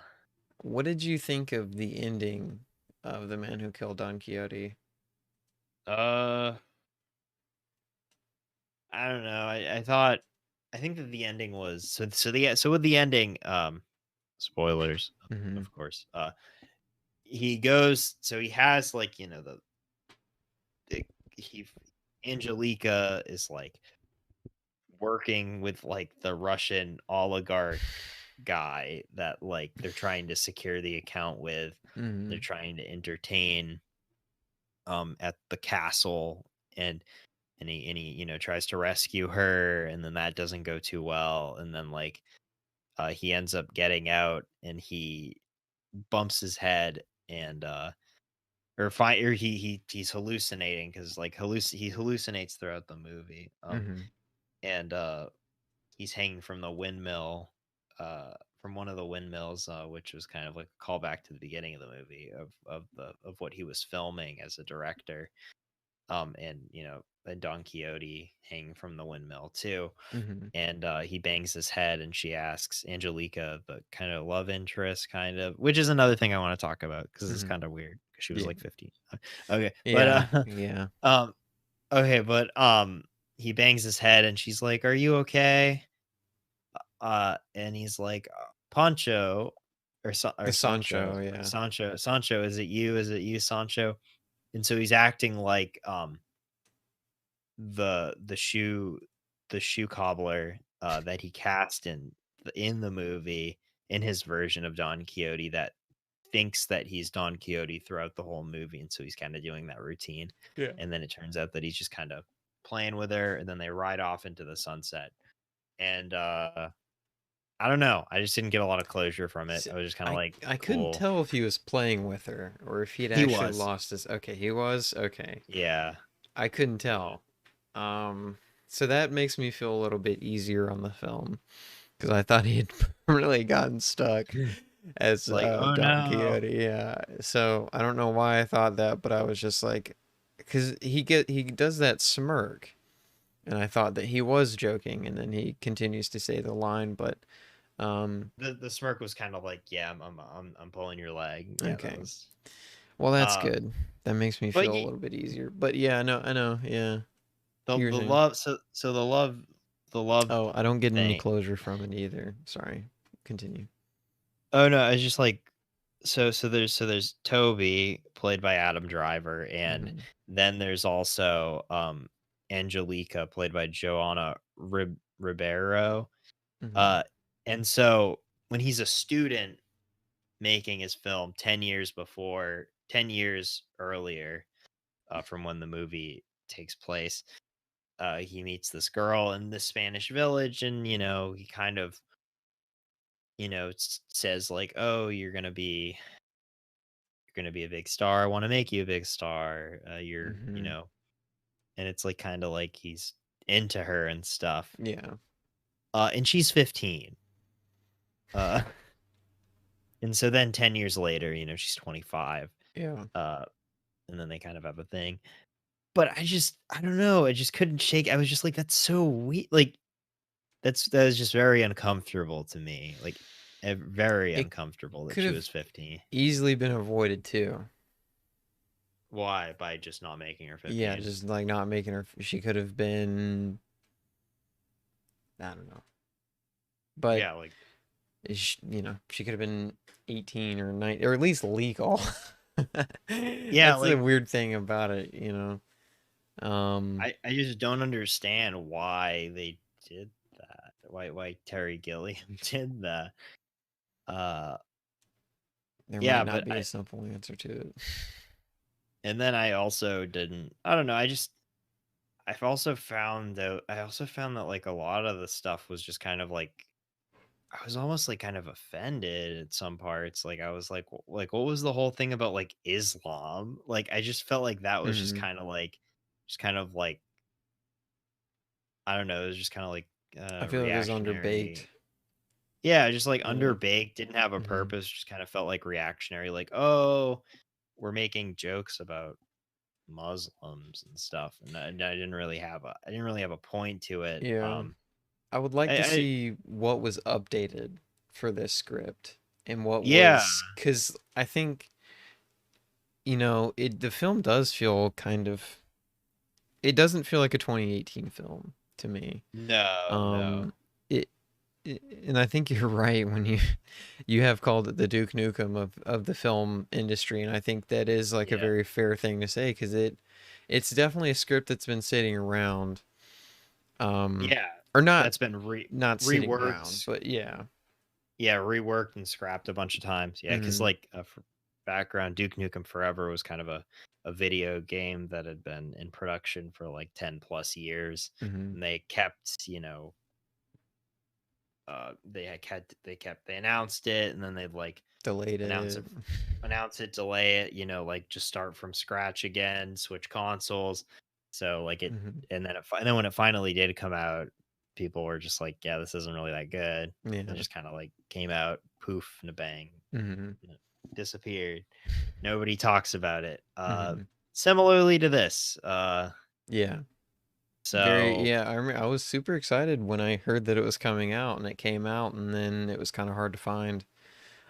[SPEAKER 2] What did you think of the ending of The Man Who Killed Don Quixote?
[SPEAKER 3] Uh, I don't know. I thought I think that the ending was so with the ending, spoilers,
[SPEAKER 2] Mm-hmm.
[SPEAKER 3] of course. He goes so he has like, the he Angelica is like working with like the Russian oligarch guy that like they're trying to secure the account with. They're
[SPEAKER 2] Mm-hmm.
[SPEAKER 3] trying to entertain at the castle, and he tries to rescue her, and then that doesn't go too well, and then like he ends up getting out, and he bumps his head, and or he's hallucinating, because like he hallucinates throughout the movie,
[SPEAKER 2] Mm-hmm.
[SPEAKER 3] and he's hanging from the windmill, from one of the windmills, which was kind of like a callback to the beginning of the movie of what he was filming as a director. And and Don Quixote hanging from the windmill too.
[SPEAKER 2] Mm-hmm.
[SPEAKER 3] And he bangs his head, and she asks Angelica, the kind of love interest, kind of, which is another thing I want to talk about because it's
[SPEAKER 2] Mm-hmm.
[SPEAKER 3] kind of weird because she was
[SPEAKER 2] Yeah.
[SPEAKER 3] like 15. Okay, but
[SPEAKER 2] Yeah. Yeah.
[SPEAKER 3] um, okay, but he bangs his head, and she's like, "Are you okay?" And he's like, "Pancho, or Sancho,
[SPEAKER 2] Sancho, yeah.
[SPEAKER 3] Sancho, is it you? Is it you, Sancho?" And so he's acting like the shoe cobbler that he cast in the movie, in his version of Don Quixote, that thinks that he's Don Quixote throughout the whole movie, and so he's kind of doing that routine,
[SPEAKER 2] Yeah.
[SPEAKER 3] and then it turns out that he's just kind of playing with her, and then they ride off into the sunset, and I don't know, I just didn't get a lot of closure from it.
[SPEAKER 2] S-
[SPEAKER 3] I was just kind of
[SPEAKER 2] I
[SPEAKER 3] like,
[SPEAKER 2] I couldn't
[SPEAKER 3] cool.
[SPEAKER 2] tell if he was playing with her or if he'd
[SPEAKER 3] He
[SPEAKER 2] actually
[SPEAKER 3] was,
[SPEAKER 2] lost his. Okay, he was. Okay,
[SPEAKER 3] yeah.
[SPEAKER 2] I couldn't tell. Um, so that makes me feel a little bit easier on the film because I thought he had really gotten stuck as
[SPEAKER 3] It's like, oh
[SPEAKER 2] Don
[SPEAKER 3] no.
[SPEAKER 2] Quixote. Yeah. So I don't know why I thought that, but I was just like, because he does that smirk, and I thought that he was joking, and then he continues to say the line, but
[SPEAKER 3] The smirk was kind of like, yeah, I'm pulling your leg. Yeah, that
[SPEAKER 2] okay.
[SPEAKER 3] was.
[SPEAKER 2] Well, that's
[SPEAKER 3] Uh,
[SPEAKER 2] good. That makes me
[SPEAKER 3] but
[SPEAKER 2] feel a little bit easier. But yeah, I know. Yeah,
[SPEAKER 3] the
[SPEAKER 2] you were
[SPEAKER 3] the
[SPEAKER 2] saying.
[SPEAKER 3] love, so the love
[SPEAKER 2] Oh, I don't get any
[SPEAKER 3] thing.
[SPEAKER 2] closure from it either. Sorry. Continue.
[SPEAKER 3] Oh no, it's just like, so there's Toby, played by Adam Driver, and
[SPEAKER 2] Hmm.
[SPEAKER 3] then there's also Angelica, played by Joanna Ribeiro.
[SPEAKER 2] Hmm.
[SPEAKER 3] Uh, and so when he's a student making his film 10 years earlier, from when the movie takes place, he meets this girl in the Spanish village, and he kind of says like, "Oh, you're gonna be a big star. I want to make you a big star. You're
[SPEAKER 2] Hmm.
[SPEAKER 3] and it's like kind of like he's into her and stuff.
[SPEAKER 2] Yeah.
[SPEAKER 3] And she's 15. Uh, and so then 10 years later, she's 25.
[SPEAKER 2] Yeah.
[SPEAKER 3] Uh, and then they kind of have a thing. But I don't know. I just couldn't shake. I was just like, that's so weird. Like, that was just very uncomfortable to me. Like, very
[SPEAKER 2] It
[SPEAKER 3] uncomfortable that
[SPEAKER 2] could
[SPEAKER 3] she
[SPEAKER 2] have
[SPEAKER 3] was 15.
[SPEAKER 2] easily been avoided too.
[SPEAKER 3] Why? By just not making her
[SPEAKER 2] Yeah,
[SPEAKER 3] 15?
[SPEAKER 2] just like not making her. She could have been. I don't know. But
[SPEAKER 3] Yeah, like,
[SPEAKER 2] she could have been 18 or 9, or at least legal.
[SPEAKER 3] yeah,
[SPEAKER 2] That's the
[SPEAKER 3] like,
[SPEAKER 2] weird thing about it.
[SPEAKER 3] I just don't understand why they did that. Why Terry Gilliam did that. Uh,
[SPEAKER 2] There might
[SPEAKER 3] yeah,
[SPEAKER 2] not
[SPEAKER 3] but
[SPEAKER 2] be a simple answer to it.
[SPEAKER 3] and then I also didn't. I don't know. I also found that like a lot of the stuff was just kind of like, I was almost like kind of offended at some parts. Like, I was like, like, what was the whole thing about like Islam? Like, I just felt like that was
[SPEAKER 2] Hmm.
[SPEAKER 3] just kind of like, I don't know. It was just kind of like
[SPEAKER 2] I feel it was underbaked.
[SPEAKER 3] reactionary. Yeah, just like
[SPEAKER 2] Yeah.
[SPEAKER 3] underbaked, didn't have a
[SPEAKER 2] Hmm.
[SPEAKER 3] purpose, just kind of felt like reactionary, like, oh, we're making jokes about Muslims and stuff. And I didn't really have a point to it.
[SPEAKER 2] Yeah. I would like to
[SPEAKER 3] I
[SPEAKER 2] see what was updated for this script and what
[SPEAKER 3] Yeah.
[SPEAKER 2] was, because I think, the film does feel kind of, it doesn't feel like a 2018 film to me.
[SPEAKER 3] No, no.
[SPEAKER 2] Um, it, and I think you're right when you have called it the Duke Nukem of the film industry, and I think that is like a
[SPEAKER 3] Yeah.
[SPEAKER 2] very fair thing to say because it's definitely a script that's been sitting around, um,
[SPEAKER 3] Yeah.
[SPEAKER 2] or not
[SPEAKER 3] That's been
[SPEAKER 2] not sitting around,
[SPEAKER 3] reworked.
[SPEAKER 2] but yeah.
[SPEAKER 3] Yeah, reworked and scrapped a bunch of times. Yeah, because
[SPEAKER 2] Hmm.
[SPEAKER 3] like for background, Duke Nukem Forever was kind of a video game that had been in production for like 10 plus years,
[SPEAKER 2] Hmm.
[SPEAKER 3] and they kept, they announced it, and then they'd like
[SPEAKER 2] Delayed
[SPEAKER 3] announce
[SPEAKER 2] it.
[SPEAKER 3] it, delay it, like just start from scratch again, switch consoles. So like it,
[SPEAKER 2] Hmm.
[SPEAKER 3] and then when it finally did come out, people were just like, yeah, this isn't really that good. It
[SPEAKER 2] Yeah.
[SPEAKER 3] just kind of like came out, poof, and a bang,
[SPEAKER 2] Hmm.
[SPEAKER 3] you know, disappeared. Nobody talks about it.
[SPEAKER 2] Hmm.
[SPEAKER 3] Similarly to this.
[SPEAKER 2] Yeah. Very,
[SPEAKER 3] So
[SPEAKER 2] yeah, I remember I was super excited when I heard that it was coming out and it came out and then it was kind of hard to find,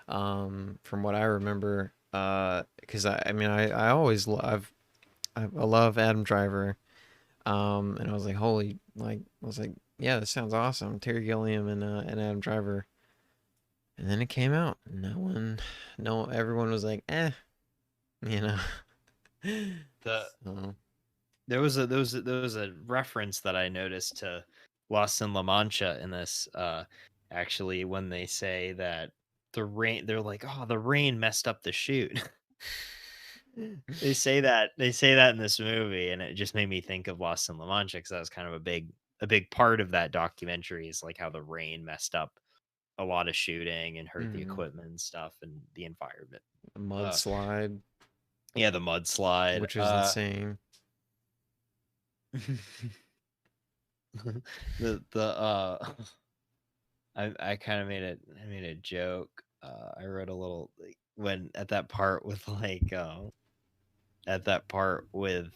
[SPEAKER 2] from what I remember, because I mean I always love I love Adam Driver, and I was like holy, like I was like, yeah, this sounds awesome, Terry Gilliam and Adam Driver, and then it came out, no, everyone was like you know.
[SPEAKER 3] the
[SPEAKER 2] So
[SPEAKER 3] there was a reference that I noticed to Lost in La Mancha in this, actually, when they say that the rain, they're like, oh, the rain messed up the shoot. They say that in this movie, and it just made me think of Lost in La Mancha, because that was kind of a big part of that documentary, is like how the rain messed up a lot of shooting and hurt the
[SPEAKER 2] mhm.
[SPEAKER 3] equipment and stuff and the environment.
[SPEAKER 2] A
[SPEAKER 3] Uh,
[SPEAKER 2] mudslide,
[SPEAKER 3] yeah, the mudslide.
[SPEAKER 2] which is insane.
[SPEAKER 3] The I kind of made a joke. I wrote a little, like, when at that part with like at that part with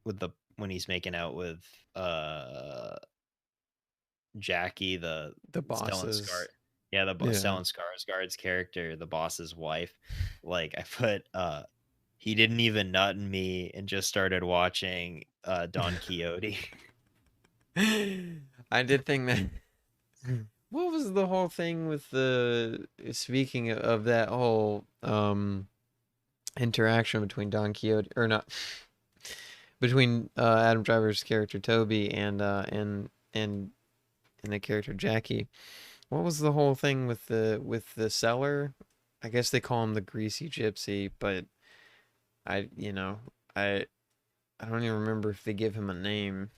[SPEAKER 3] the when he's making out with uh Jackie, the
[SPEAKER 2] The
[SPEAKER 3] Stellan Skar
[SPEAKER 2] bosses,
[SPEAKER 3] yeah,
[SPEAKER 2] yeah.
[SPEAKER 3] Stellan Skarsgård's character, the boss's wife. Like, I put he didn't even nut in me and just started watching Don Quixote.
[SPEAKER 2] I did think that. What was the whole thing with the speaking of that whole interaction between Don Quixote or not between Adam Driver's character Toby and the character Jackie? What was the whole thing with the seller? I guess they call him the greasy gypsy, but I you know I I don't even remember if they give him a name.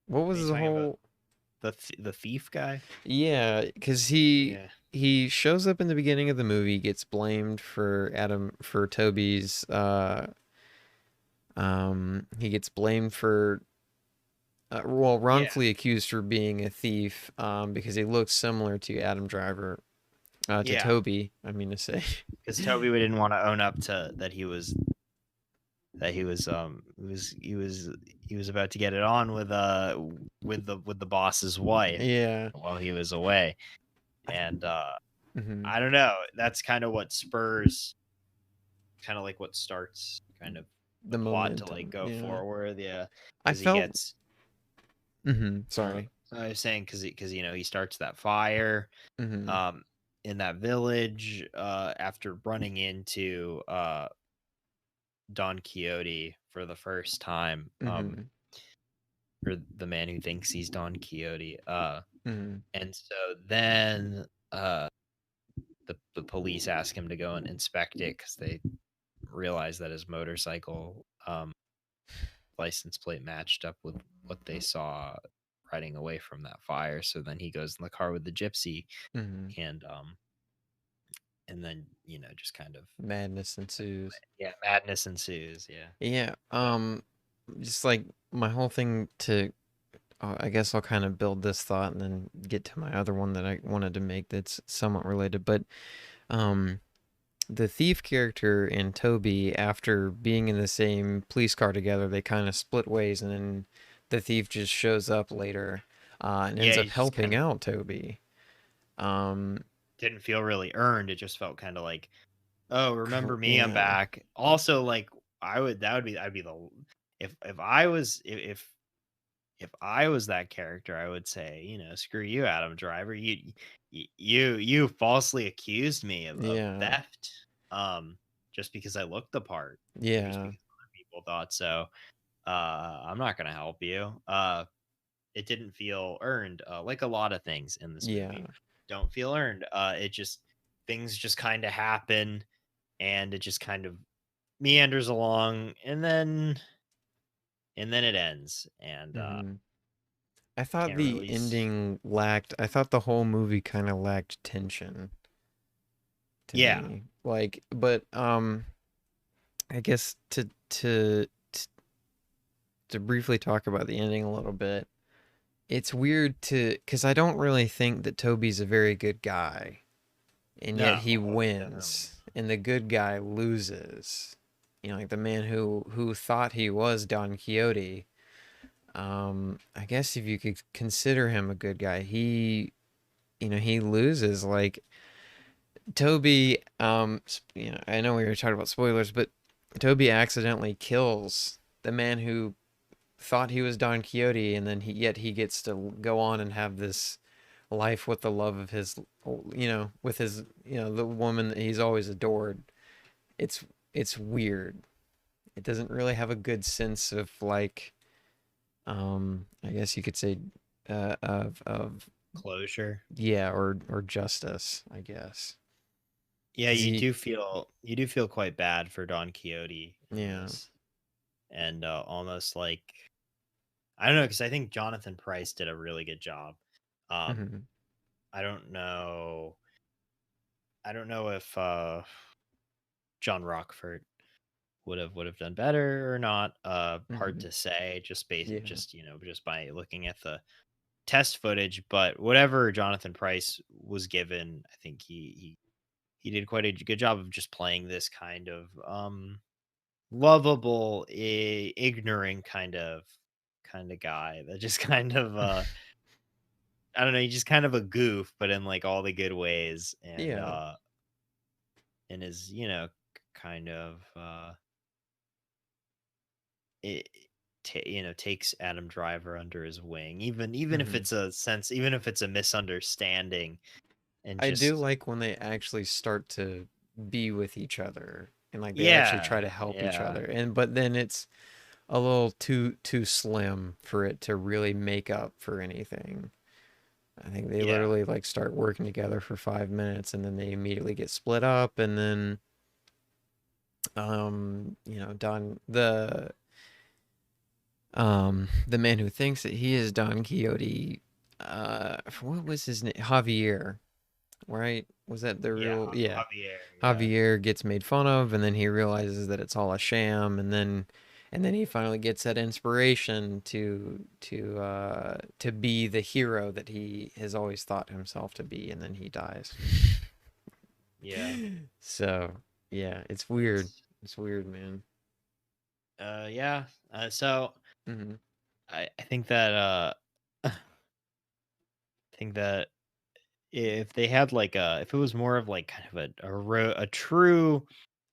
[SPEAKER 2] What
[SPEAKER 3] Are you
[SPEAKER 2] was the
[SPEAKER 3] talking about
[SPEAKER 2] whole?
[SPEAKER 3] the thief guy?
[SPEAKER 2] Yeah, because he
[SPEAKER 3] Yeah.
[SPEAKER 2] he shows up in the beginning of the movie, gets blamed for Toby's he gets blamed for well,
[SPEAKER 3] Yeah.
[SPEAKER 2] wrongfully accused for being a thief, because he looks similar to Adam Driver, to
[SPEAKER 3] Yeah.
[SPEAKER 2] Toby, I mean to say.
[SPEAKER 3] Because Toby didn't want to own up to that he was about to get it on with the boss's wife
[SPEAKER 2] Yeah.
[SPEAKER 3] while he was away.
[SPEAKER 2] I,
[SPEAKER 3] And
[SPEAKER 2] mhm.
[SPEAKER 3] I don't know, that's kind of what spurs, kind of like what starts kind of the
[SPEAKER 2] The
[SPEAKER 3] plot to like
[SPEAKER 2] momentum.
[SPEAKER 3] go
[SPEAKER 2] Yeah.
[SPEAKER 3] forward. Yeah,
[SPEAKER 2] I
[SPEAKER 3] because he
[SPEAKER 2] felt
[SPEAKER 3] gets uh,
[SPEAKER 2] sorry.
[SPEAKER 3] I was saying, because he starts that fire
[SPEAKER 2] Mhm.
[SPEAKER 3] um in that village, after running into Don Quixote for the first time,
[SPEAKER 2] Mhm.
[SPEAKER 3] or the man who thinks he's Don Quixote.
[SPEAKER 2] Mhm.
[SPEAKER 3] And so then the police ask him to go and inspect it, because they realize that his motorcycle license plate matched up with what they saw riding away from that fire. So then he goes in the car with the gypsy,
[SPEAKER 2] Mhm.
[SPEAKER 3] and then, just kind of,
[SPEAKER 2] Madness ensues.
[SPEAKER 3] yeah, madness ensues. Yeah.
[SPEAKER 2] Yeah.
[SPEAKER 3] So
[SPEAKER 2] Just like my whole thing to I guess I'll kind of build this thought and then get to my other one that I wanted to make that's somewhat related. But um, the thief character and Toby, after being in the same police car together, they kind of split ways, and then the thief just shows up later, and ends
[SPEAKER 3] yeah,
[SPEAKER 2] up
[SPEAKER 3] he's just
[SPEAKER 2] helping
[SPEAKER 3] kind of
[SPEAKER 2] out Toby.
[SPEAKER 3] Didn't feel really earned. It just felt kind of like, oh, remember me? I'm
[SPEAKER 2] Yeah,
[SPEAKER 3] back. Also, like I'd be the if I was if I was that character, I would say, screw you, Adam Driver. You falsely accused me of
[SPEAKER 2] yeah,
[SPEAKER 3] theft, just because I looked the part, or just
[SPEAKER 2] yeah,
[SPEAKER 3] because other people thought so. I'm not gonna help you. It didn't feel earned, like a lot of things in this movie
[SPEAKER 2] yeah.
[SPEAKER 3] don't feel earned. It just things just kind of happen, and it just kind of meanders along, and then it ends, and
[SPEAKER 2] Hmm. I thought
[SPEAKER 3] can't
[SPEAKER 2] the
[SPEAKER 3] really.
[SPEAKER 2] ending lacked. I thought the whole movie kind of lacked tension to
[SPEAKER 3] Yeah,
[SPEAKER 2] me. Like, but I guess to briefly talk about the ending a little bit. It's weird to because I don't really think that Toby's a very good guy, and yet
[SPEAKER 3] no,
[SPEAKER 2] he
[SPEAKER 3] definitely.
[SPEAKER 2] wins, and the good guy loses. Like the man who thought he was Don Quixote. I guess if you could consider him a good guy, he loses. Like Toby, I know we were talking about spoilers, but Toby accidentally kills the man who thought he was Don Quixote, and then yet he gets to go on and have this life with the love of his, with his, the woman that he's always adored. It's it's weird. It doesn't really have a good sense of like, I guess you could say, of
[SPEAKER 3] Closure.
[SPEAKER 2] yeah, or justice, I guess.
[SPEAKER 3] Yeah,
[SPEAKER 2] 'Cause he,
[SPEAKER 3] you do feel quite bad for Don Quixote in
[SPEAKER 2] yeah,
[SPEAKER 3] this, and almost like, I don't know, because I think Jonathan Pryce did a really good job. Um,
[SPEAKER 2] hmm
[SPEAKER 3] I don't know. I don't know if John Rockford would have done better or not. Hard
[SPEAKER 2] hmm
[SPEAKER 3] to say,
[SPEAKER 2] yeah,
[SPEAKER 3] just by looking at the test footage. But whatever Jonathan Pryce was given, I think he did quite a good job of just playing this kind of lovable, ignorant kind of guy that just kind of I don't know, he's just kind of a goof, but in like all the good ways,
[SPEAKER 2] yeah,
[SPEAKER 3] and is kind of it takes Adam Driver under his wing, even if
[SPEAKER 2] hmm
[SPEAKER 3] it's a sense, even if it's a misunderstanding, and
[SPEAKER 2] I do
[SPEAKER 3] just
[SPEAKER 2] like when they actually start to be with each other and like they actually
[SPEAKER 3] yeah,
[SPEAKER 2] try to help each
[SPEAKER 3] yeah,
[SPEAKER 2] other. And but then it's a little too slim for it to really make up for anything. I think they
[SPEAKER 3] yeah,
[SPEAKER 2] literally like start working together for 5 minutes and then they immediately get split up and then Don the man who thinks that he is Don Quixote, what was his name? Javier, right? Was that the
[SPEAKER 3] yeah,
[SPEAKER 2] real? Yeah.
[SPEAKER 3] Javier, yeah,
[SPEAKER 2] Javier gets made fun of, and then he realizes that it's all a sham, and then he finally gets that inspiration to be the hero that he has always thought himself to be, and then he dies.
[SPEAKER 3] yeah.
[SPEAKER 2] So yeah, it's weird.
[SPEAKER 3] It's
[SPEAKER 2] It's weird, man.
[SPEAKER 3] yeah. So
[SPEAKER 2] Hmm
[SPEAKER 3] I think that I think that if they had like if it was more of like kind of a true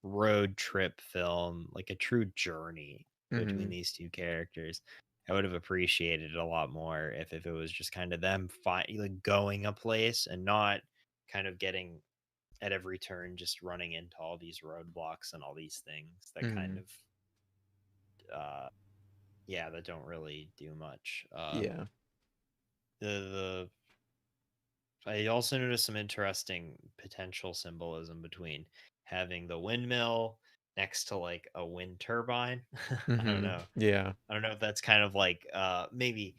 [SPEAKER 3] road trip film, like a true journey between
[SPEAKER 2] hmm
[SPEAKER 3] these two characters, I would have appreciated it a lot more if it was just kind of them like going a place, and not kind of getting at every turn just running into all these roadblocks and all these things that kind
[SPEAKER 2] hmm
[SPEAKER 3] of uh yeah, that don't really do much.
[SPEAKER 2] Yeah.
[SPEAKER 3] The I also noticed some interesting potential symbolism between having the windmill next to like a wind turbine. I don't know.
[SPEAKER 2] Yeah.
[SPEAKER 3] I don't know if that's kind of like maybe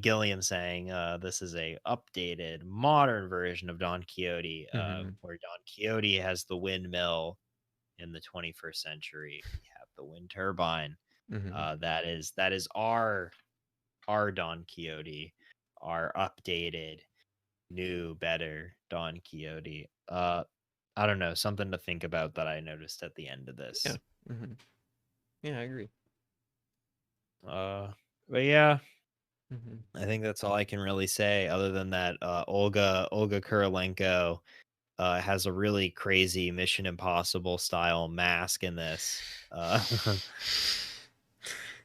[SPEAKER 3] Gilliam saying this is a updated modern version of Don Quixote,
[SPEAKER 2] hmm
[SPEAKER 3] where Don Quixote has the windmill. In the 21st century, we have the wind turbine.
[SPEAKER 2] hmm
[SPEAKER 3] That is our Don Quixote, our updated, new, better Don Quixote. I don't know, something to think about that I noticed at the end of
[SPEAKER 2] Yeah.
[SPEAKER 3] this.
[SPEAKER 2] hmm Yeah, I agree.
[SPEAKER 3] Uh, but yeah,
[SPEAKER 2] Mhm.
[SPEAKER 3] I think that's all I can really say. Other than that, Olga Kurilenko has a really crazy Mission Impossible style mask in this,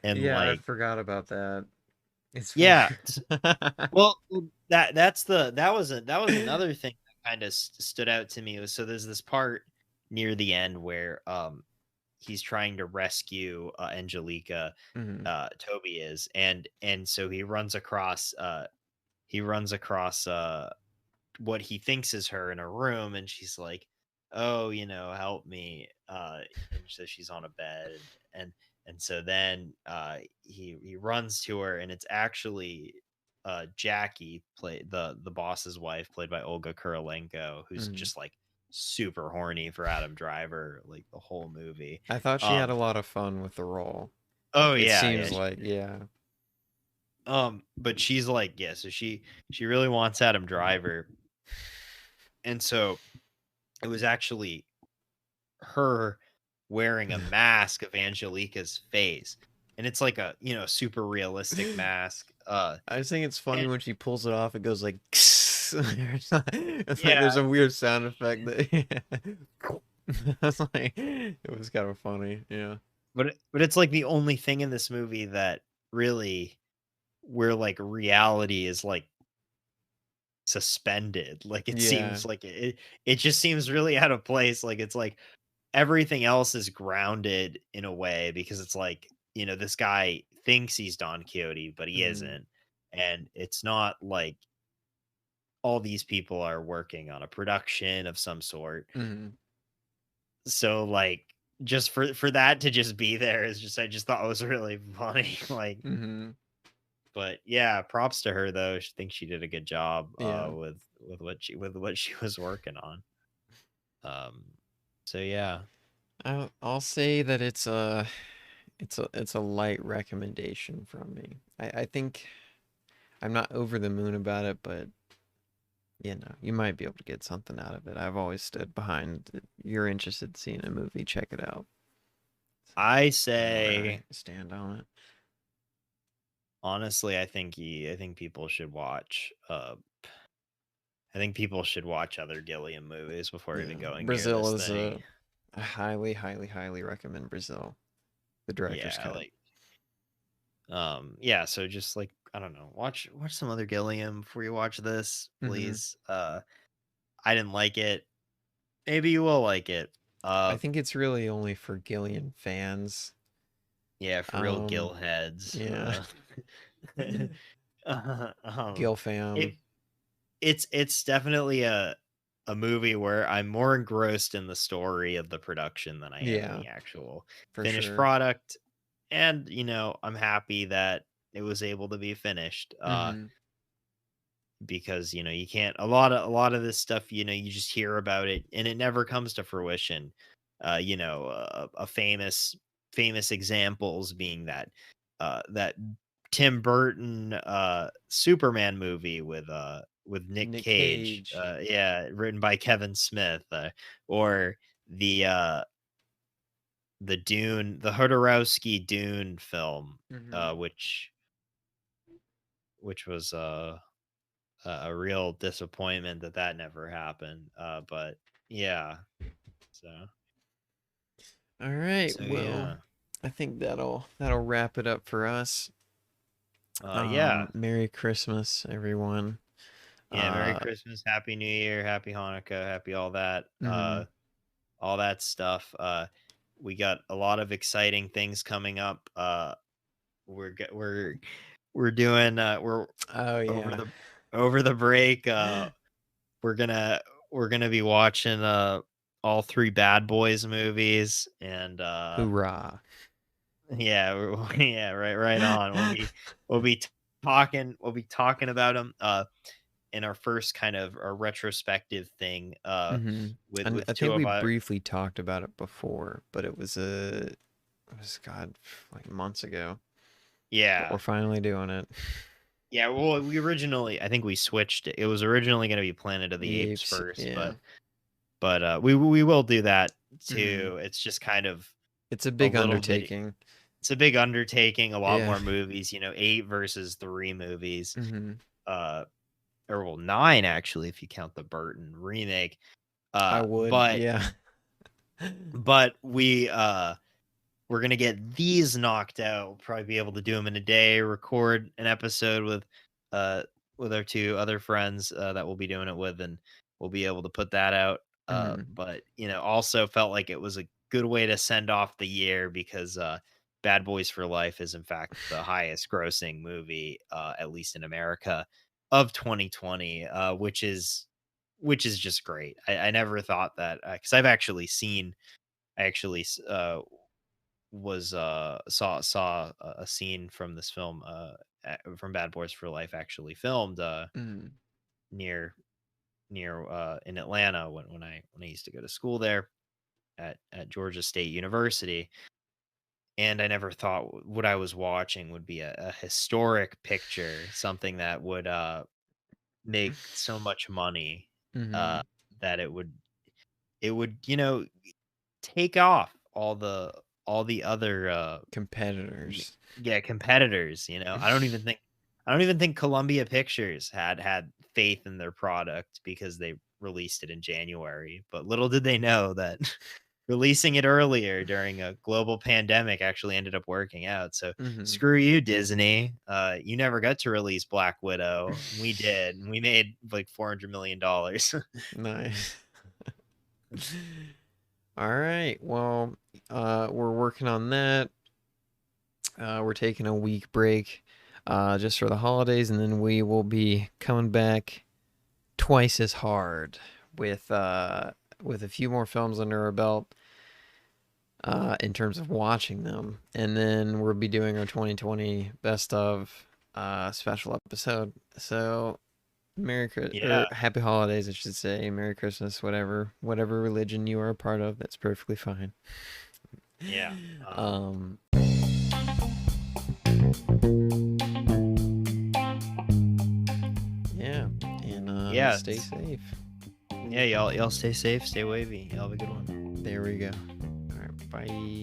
[SPEAKER 3] and
[SPEAKER 2] Yeah, I
[SPEAKER 3] like,
[SPEAKER 2] forgot about that. It's funny.
[SPEAKER 3] yeah. Well, that was another thing that kind of stood out to me was so there's this part near the end where he's trying to rescue Angelica,
[SPEAKER 2] Mhm.
[SPEAKER 3] Toby is, and so he runs across what he thinks is her in a room, and she's like, "Oh, help me," and so she's on a bed, and and so then he runs to her, and it's actually Jackie, played the boss's wife, played by Olga Kurilenko, who's
[SPEAKER 2] Mhm.
[SPEAKER 3] just like super horny for Adam Driver like the whole movie.
[SPEAKER 2] I thought she had
[SPEAKER 3] um
[SPEAKER 2] a lot of fun with the role.
[SPEAKER 3] oh
[SPEAKER 2] It
[SPEAKER 3] yeah, yeah.
[SPEAKER 2] seems like, yeah.
[SPEAKER 3] But she's like, yeah, so she really wants Adam Driver, and so it was actually her wearing a mask of Angelica's face, and it's like a super realistic mask.
[SPEAKER 2] I just think it's funny
[SPEAKER 3] And
[SPEAKER 2] when she pulls it off, it goes like it's like
[SPEAKER 3] yeah,
[SPEAKER 2] there's a weird sound effect that it's like it was kind of funny, yeah.
[SPEAKER 3] but it's like the only thing in this movie that really where like reality is like suspended. Like it
[SPEAKER 2] Yeah.
[SPEAKER 3] seems like it just seems really out of place. Like it's like everything else is grounded in a way because it's like, this guy thinks he's Don Quixote, but he
[SPEAKER 2] Mhm.
[SPEAKER 3] isn't. And it's not like all these people are working on a production of some sort.
[SPEAKER 2] Mhm.
[SPEAKER 3] So like just for that to just be there is just I just thought it was really funny. Like,
[SPEAKER 2] Mhm.
[SPEAKER 3] but yeah, props to her though. She thinks she did a good job
[SPEAKER 2] Yeah.
[SPEAKER 3] with what she was working on. Um so yeah.
[SPEAKER 2] I'll say that it's a light recommendation from me. I think I'm not over the moon about it, but you might be able to get something out of it. I've always stood behind you're interested in seeing a movie, check it out.
[SPEAKER 3] I
[SPEAKER 2] Kind of where
[SPEAKER 3] say
[SPEAKER 2] I stand on it.
[SPEAKER 3] honestly, I think people should watch I think people should watch other Gilliam movies before even
[SPEAKER 2] Yeah.
[SPEAKER 3] going near
[SPEAKER 2] Brazil
[SPEAKER 3] this
[SPEAKER 2] is
[SPEAKER 3] thing.
[SPEAKER 2] I highly, highly, highly recommend Brazil. The director's
[SPEAKER 3] Yeah,
[SPEAKER 2] cut.
[SPEAKER 3] like yeah, so just like I don't know, watch some other Gilliam before you watch this,
[SPEAKER 2] Hmm.
[SPEAKER 3] please. I didn't like it. Maybe you will like it.
[SPEAKER 2] I
[SPEAKER 3] Uh
[SPEAKER 2] think it's really only for Gillian fans.
[SPEAKER 3] yeah, for real
[SPEAKER 2] Um,
[SPEAKER 3] Gill heads.
[SPEAKER 2] yeah.
[SPEAKER 3] Um
[SPEAKER 2] Gil fam.
[SPEAKER 3] it it's definitely a movie where I'm more engrossed in the story of the production than I am in
[SPEAKER 2] Yeah,
[SPEAKER 3] the actual
[SPEAKER 2] for
[SPEAKER 3] finished
[SPEAKER 2] sure.
[SPEAKER 3] product. And I'm happy that it was able to be finished.
[SPEAKER 2] Hmm.
[SPEAKER 3] Because you can't a lot of this stuff, you just hear about it and it never comes to fruition. A famous examples being that Tim Burton Superman movie with Nick
[SPEAKER 2] Nick
[SPEAKER 3] Cage,
[SPEAKER 2] Cage.
[SPEAKER 3] yeah, written by Kevin Smith, or the uh the Hodorowski Dune film,
[SPEAKER 2] Hmm.
[SPEAKER 3] which was a real disappointment that that never happened. But yeah, so
[SPEAKER 2] All right.
[SPEAKER 3] so
[SPEAKER 2] Well,
[SPEAKER 3] yeah,
[SPEAKER 2] I think that'll wrap it up for us.
[SPEAKER 3] yeah,
[SPEAKER 2] Merry Christmas, everyone.
[SPEAKER 3] yeah. Merry
[SPEAKER 2] Uh,
[SPEAKER 3] Christmas, Happy New Year, Happy Hanukkah, Happy
[SPEAKER 2] mhm.
[SPEAKER 3] all that stuff. We got a lot of exciting things coming up. We're doing we're
[SPEAKER 2] Oh
[SPEAKER 3] over
[SPEAKER 2] yeah.
[SPEAKER 3] the break. We're gonna we're gonna be watching all three Bad Boys movies and
[SPEAKER 2] Hoorah.
[SPEAKER 3] yeah, yeah, right on. We'll be talking about them in our first kind of a retrospective thing
[SPEAKER 2] Hmm. And
[SPEAKER 3] with
[SPEAKER 2] I
[SPEAKER 3] two
[SPEAKER 2] think
[SPEAKER 3] of
[SPEAKER 2] we
[SPEAKER 3] our
[SPEAKER 2] briefly talked about it before, but it was God like months ago. But
[SPEAKER 3] yeah.
[SPEAKER 2] we're finally doing it.
[SPEAKER 3] Yeah, well, we originally I think we switched it. It was originally going to be Planet of the
[SPEAKER 2] The
[SPEAKER 3] Apes
[SPEAKER 2] apes,
[SPEAKER 3] first,
[SPEAKER 2] yeah.
[SPEAKER 3] but we will do that
[SPEAKER 2] Hmm.
[SPEAKER 3] too. It's just kind of
[SPEAKER 2] It's a
[SPEAKER 3] a
[SPEAKER 2] big
[SPEAKER 3] little bit
[SPEAKER 2] undertaking.
[SPEAKER 3] it's a big undertaking, a lot
[SPEAKER 2] Yeah.
[SPEAKER 3] more movies, 8 versus 3 movies.
[SPEAKER 2] Mm-hmm.
[SPEAKER 3] Or well, 9 actually if you count the Burton remake.
[SPEAKER 2] I would,
[SPEAKER 3] But
[SPEAKER 2] yeah.
[SPEAKER 3] we're gonna get these knocked out. We'll probably be able to do them in a day. Record an episode with our 2 other friends that we'll be doing it with, and we'll be able to put that out.
[SPEAKER 2] Mm-hmm.
[SPEAKER 3] But also felt like it was a good way to send off the year because Bad Boys for Life is in fact the highest grossing movie, at least in America, of 2020, which is just great. I never thought that because I actually was saw a scene from this film from Bad Boys for Life actually filmed
[SPEAKER 2] Mm-hmm.
[SPEAKER 3] near in Atlanta when I used to go to school there at Georgia State University, and I never thought what I was watching would be a historic picture, something that would make so much money
[SPEAKER 2] Mm-hmm.
[SPEAKER 3] uh that it would take off all the other m-
[SPEAKER 2] Competitors.
[SPEAKER 3] yeah, competitors. I don't even think Columbia Pictures had faith in their product because they released it in January, but little did they know that releasing it earlier during a global pandemic actually ended up working out. So
[SPEAKER 2] Mm-hmm.
[SPEAKER 3] screw you, Disney. You never got to release Black Widow. We did, and we made like $400 million.
[SPEAKER 2] Nice. All right. Well, we're working on that. We're taking a week break just for the holidays, and then we will be coming back twice as hard with a few more films under our belt in terms of watching them, and then we'll be doing our 2020 best of special episode. So
[SPEAKER 3] Yeah,
[SPEAKER 2] Happy Holidays, I should say. Merry Christmas, whatever religion you are a part of, that's perfectly fine.
[SPEAKER 3] yeah.
[SPEAKER 2] Um, yeah, and
[SPEAKER 3] Yeah,
[SPEAKER 2] stay safe.
[SPEAKER 3] yeah. Y'all stay safe, stay wavy. Y'all have a good one.
[SPEAKER 2] There we go. All right, bye.